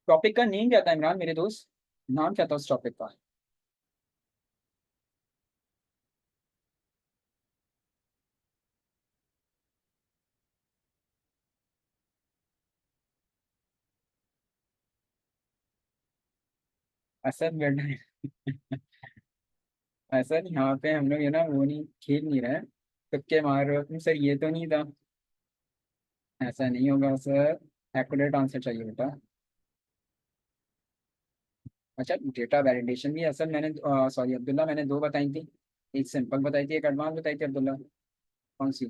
टॉपिक का नेम क्या था इमरान मेरे दोस्त? नाम क्या था उस टॉपिक का? असल में असल यहाँ पे हम लोग, ये ना, वो नहीं खेल नहीं रहे, तुक्के मार रहे हो तुम सर, ये तो नहीं था। ऐसा नहीं होगा सर, एक्यूरेट आंसर चाहिए बेटा। अच्छा, डेटा वैलिडेशन भी असल मैंने, सॉरी अब्दुल्ला, मैंने दो बताई थी। एक सिंपल बताई थी, एक एडवांस बताई थी अब्दुल्ला। कौन सी?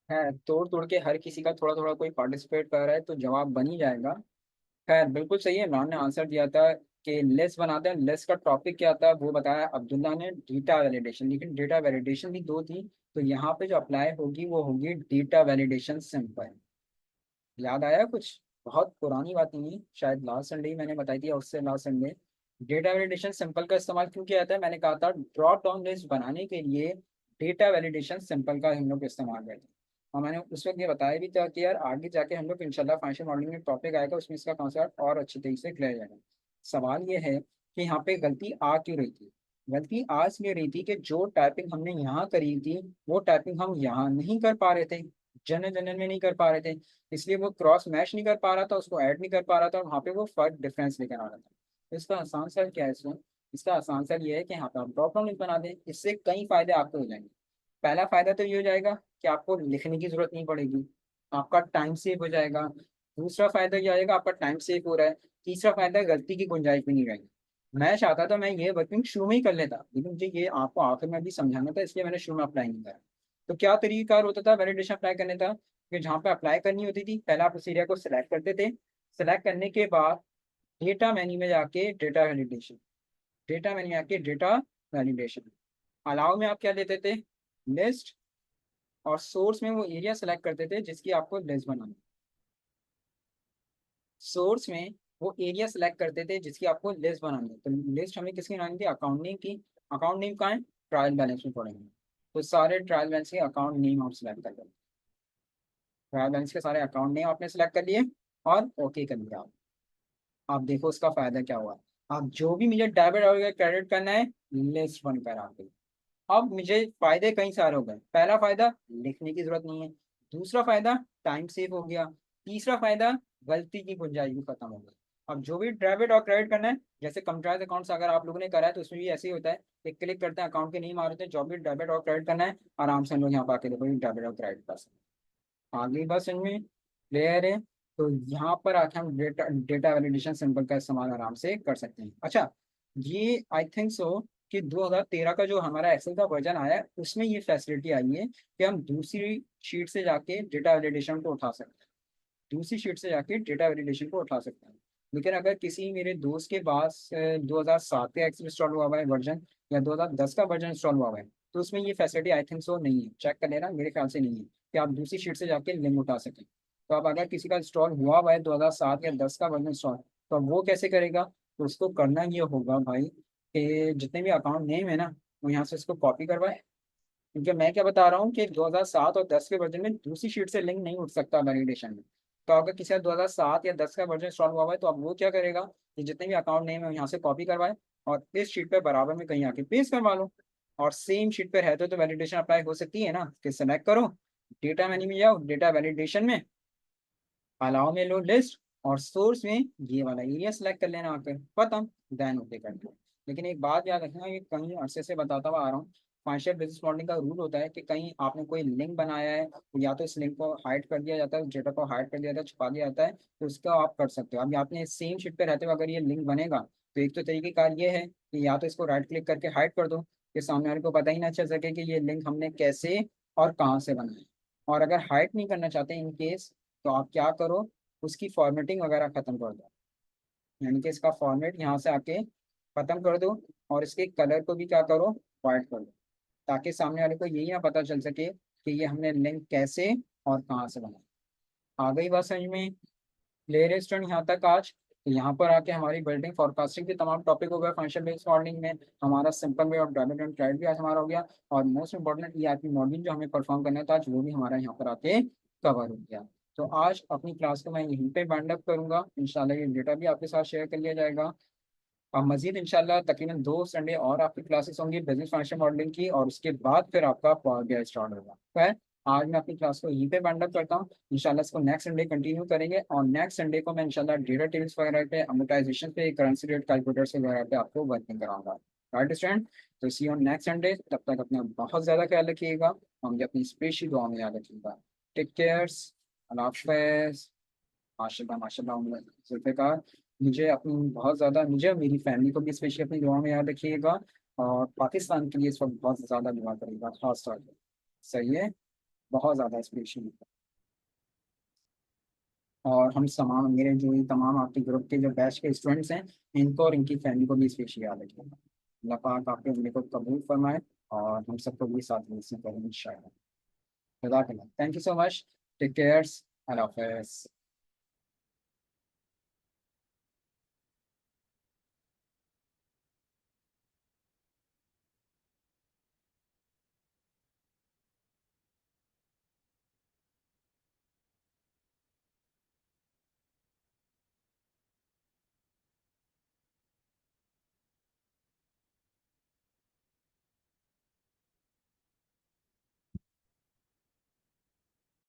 है, तोड़ तोड़ के हर किसी का थोड़ा थोड़ा कोई पार्टिसिपेट कर रहा है तो जवाब बन ही जाएगा। खैर बिल्कुल सही है, इमरान ने आंसर दिया था कि लेस बनाते हैं। लेस का टॉपिक क्या था वो बताया अब्दुल्ला ने, डेटा वैलिडेशन। लेकिन डेटा वैलिडेशन भी दो थी, तो यहाँ पे जो अप्लाई होगी वो होगी डेटा वैलिडेशन सिंपल। याद आया कुछ? बहुत पुरानी बात नहीं है, शायद लास्ट संडे ही मैंने बताई थी, और उससे last Sunday. Data validation simple का इस्तेमाल क्यों किया जाता है? मैंने कहा था ड्रॉप डाउन लिस्ट बनाने के लिए डेटा वैलिडेशन सिंपल का हम लोग इस्तेमाल करते हैं। और मैंने उस वक्त ये बताया भी था कि यार आगे जाके हम लोग इंशाल्लाह फाइनेंशियल मॉडलिंग में टॉपिक आएगा, उसमें इसका कॉन्सेप्ट और अच्छी तरीके से क्लियर जाएगा। सवाल ये है कि यहाँ पे गलती आ क्यों रही थी? गलती आ इसलिए रही थी कि जो टाइपिंग हमने यहाँ करी थी, वो टाइपिंग हम यहाँ नहीं कर पा रहे थे, जनरल जनरल में नहीं कर पा रहे थे। इसलिए वो क्रॉस मैच नहीं कर पा रहा था, उसको ऐड नहीं कर पा रहा था, और वहाँ पे वो फर्क डिफरेंस लेकर आ रहा था। तो इसका आसान सर क्या है इसमें? इसका आसान सर ये है कि यहाँ पे आप ड्रॉप डाउन लिस्ट बना दें, इससे कई फायदे आपको हो जाएंगे। पहला फायदा तो ये हो जाएगा कि आपको लिखने की जरूरत नहीं पड़ेगी, आपका टाइम सेव हो जाएगा। दूसरा फायदा ये आएगा, आपका टाइम सेव हो रहा है। तीसरा फायदा, गलती की गुंजाइश भी नहीं रहेगी। मैं चाहता था मैं ये वर्किंग शुरू में ही कर लेता, लेकिन मुझे ये आपको आखिर में भी समझाना था, इसलिए मैंने शुरू में अप्लाई नहीं करा। तो क्या तरीका होता था वैलिडेशन अप्लाई करने का? कि जहाँ पे अप्लाई करनी होती थी, पहला आप उस एरिया को सिलेक्ट करते थे। सिलेक्ट करने के बाद डेटा मेन्यू में जाके डेटा वैलिडेशन, डेटा मेन्यू में जाके डेटा वैलिडेशन, अलाउ में आप क्या लेते थे? लिस्ट। और सोर्स में वो एरिया सेलेक्ट करते थे जिसकी आपको लिस्ट बनानी। सोर्स में वो एरिया सेलेक्ट करते थे जिसकी आपको लिस्ट बनानी है। तो लिस्ट हमें किसकी बनानी थी? अकाउंट नेम की। अकाउंट नेम कहाँ है? ट्रायल बैलेंस में पड़ेंगे। तो सारे ट्रायल बैलेंस के अकाउंट नेम आप सेलेक्ट कर लेंगे। ट्रायल बैलेंस के सारे अकाउंट नेम आपने सेलेक्ट कर लिए और ओके कर दिया। आप देखो उसका फायदा क्या हुआ। आप जो भी मुझे डेबिट और क्रेडिट करना है, लिस्ट बन कर आ गई। अब मुझे फायदे कई सारे हो गए। पहला फायदा, लिखने की जरूरत नहीं है। दूसरा फायदा, टाइम सेव हो गया। तीसरा फायदा, गलती की गुंजाइश भी खत्म हो गई। अब जो भी डेबिट और क्रेडिट करना है, जैसे कंप्यूटर अकाउंट्स अगर आप लोगों ने करा है तो उसमें भी ऐसे ही होता है। एक क्लिक करते हैं, अकाउंट के नहीं मारते हैं, जो भी डेबिट और क्रेडिट करना है आराम से हम लोग यहाँ पर आके देखो डेबिट और क्रेडिट कर सकते हैं। आगे बस इनमें क्लियर है। तो यहाँ पर आके हम डेटा डेटा वैलिडेशन सिंबल का इस्तेमाल आराम से कर सकते हैं। अच्छा, ये आई थिंक सो कि 2013 का जो हमारा एक्सेल का वर्जन आया है उसमें ये फैसिलिटी आई है कि हम दूसरी शीट से जाके डेटा वैलिडेशन को उठा सकते हैं। दूसरी शीट से जाके डेटा वैलिडेशन को उठा सकते हैं। लेकिन अगर किसी मेरे दोस्त के पास 2007 का एक्सेल इंस्टॉल हुआ हुआ है वर्जन, या 2010 का वर्जन इंस्टॉल हुआ हुआ है, तो उसमें ये फैसिलिटी आई थिंक सो नहीं है। चेक कर लेना, मेरे ख्याल से नहीं है कि आप दूसरी शीट से जाके लिंक उठा सकें। तो अब अगर किसी का इंस्टॉल हुआ हुआ है 2007 या 10 का वर्जन इंस्टॉल, तो अब वो कैसे करेगा? तो उसको करना ये होगा भाई कि जितने भी अकाउंट नेम है ना, वो यहाँ से इसको कॉपी करवाए। क्योंकि मैं क्या बता रहा हूँ कि 2007 और 10 के वर्जन में दूसरी शीट से लिंक नहीं उठ सकता वैलिडेशन में। तो अगर किसी का 2007 या 10 का वर्जन इंस्टॉल हुआ हुआ है, तो अब वो क्या करेगा कि जितने भी अकाउंट नेम है यहाँ से कॉपी करवाए और इस शीट पे बराबर में कहीं आके पेस्ट करवा लो। और सेम शीट पे रहते तो वैलिडेशन अप्लाई हो सकती है ना, कि सेलेक्ट करो, डेटा मेन्यू में जाओ, डेटा वैलिडेशन में अलाउ में लो लिस्ट, और सोर्स में ये वाला एरिया सेलेक्ट कर लेना आकर, खत्म। देन ओके कर दो। लेकिन एक बात याद रखना, ये कहीं अरसे से बताता हुआ आ रहा हूँ, फाइनेंशियल बिजनेस मॉडलिंग का रूल होता है कि कहीं आपने कोई लिंक बनाया है, तो या तो इस लिंक को हाइड कर दिया जाता है, उस डेटा को हाइड कर दिया जाता है, छुपा दिया जाता है, तो उसका आप कर सकते हो। अभी आपने सेम शीट पे रहते हुए अगर ये लिंक बनेगा, तो एक तो तरीकेकार ये है कि या तो इसको राइट क्लिक करके हाइड कर दो, कि सामने वाले को पता ही ना चल सके कि ये लिंक हमने कैसे और कहाँ से बनाया। और अगर हाइड नहीं करना चाहते इन केस, तो आप क्या करो, उसकी फॉर्मेटिंग वगैरह खत्म कर दो। यानी कि इसका फॉर्मेट यहाँ से आके खत्म कर दो, और इसके कलर को भी क्या करो, वाइट कर दो, ताकि सामने वाले को यही ना पता चल सके कि ये हमने लिंक कैसे और कहाँ से बनाया। आ गई बात समझ में? क्लियर स्टूडेंट यहाँ तक आज? तो यहाँ पर आके हमारी बिल्डिंग फोरकास्टिंग के तमाम टॉपिक हो गए फंक्शन बेस्ड मॉडलिंग में। हमारा simple way of debit and credit भी आज हमारा हो गया, और मोस्ट इंपॉर्टेंट ईआरपी मॉडलिंग जो हमें परफॉर्म करना था आज, वो भी हमारा यहाँ पर आके कवर हो गया। तो आज अपनी क्लास को मैं यहीं पे वाइंड अप करूंगा। इंशाल्लाह ये डेटा भी आपके साथ शेयर कर लिया जाएगा। और मजीद इंशाल्लाह तकरीबन 2 संडे और आपकी क्लासेस होंगी बिजनेस फाइनेंशियल मॉडलिंग की, और उसके बाद फिर आपका पावर बीआई स्टार्ट होगा। खैर, आज मैं अपनी क्लास को यहीं पे वाइंड अप करता हूँ। इंशाल्लाह इसको नेक्स्ट संडे कंटिन्यू करेंगे, और नेक्स्ट संडे को मैं इंशाल्लाह डेटा टेबल्स वगैरह पे, अमोटाइजेशन पे, करेंसी रेट कैलकुलेटर्स वगैरह पे आपको वर्किंग कराऊंगा। Right student? तो सी ऑन नेक्स्ट संडे। तब तक अपना बहुत ज़्यादा ख्याल रखिएगा, और मुझे अपनी स्पेशल दुआ में याद रखिएगा। Take cares. अल्लाह हाफ़िज़। माशाल्लाह माशाल्लाह जुल्फ़िकार, मुझे अपनी बहुत ज़्यादा, मुझे और मेरी फैमिली को भी स्पेशली अपनी दुआ में याद रखिएगा, और पाकिस्तान के लिए इस वक्त बहुत ज़्यादा दुआ करिएगा खास तौर पर। सही है? बहुत ज़्यादा स्पेशली। और हम तमाम, मेरे जो ये तमाम आपके ग्रुप के जो बैच के स्टूडेंट्स हैं, इनको और इनकी फैमिली को भी स्पेशली याद रखिएगा। अल्लाह पाक आपके उम्र को कबूल फरमाए, और हम सबको भी साथ में करें इंशाअल्लाह। जज़ाकल्लाह, thank you so much. Take cares. अल्लाह हाफ़िज़।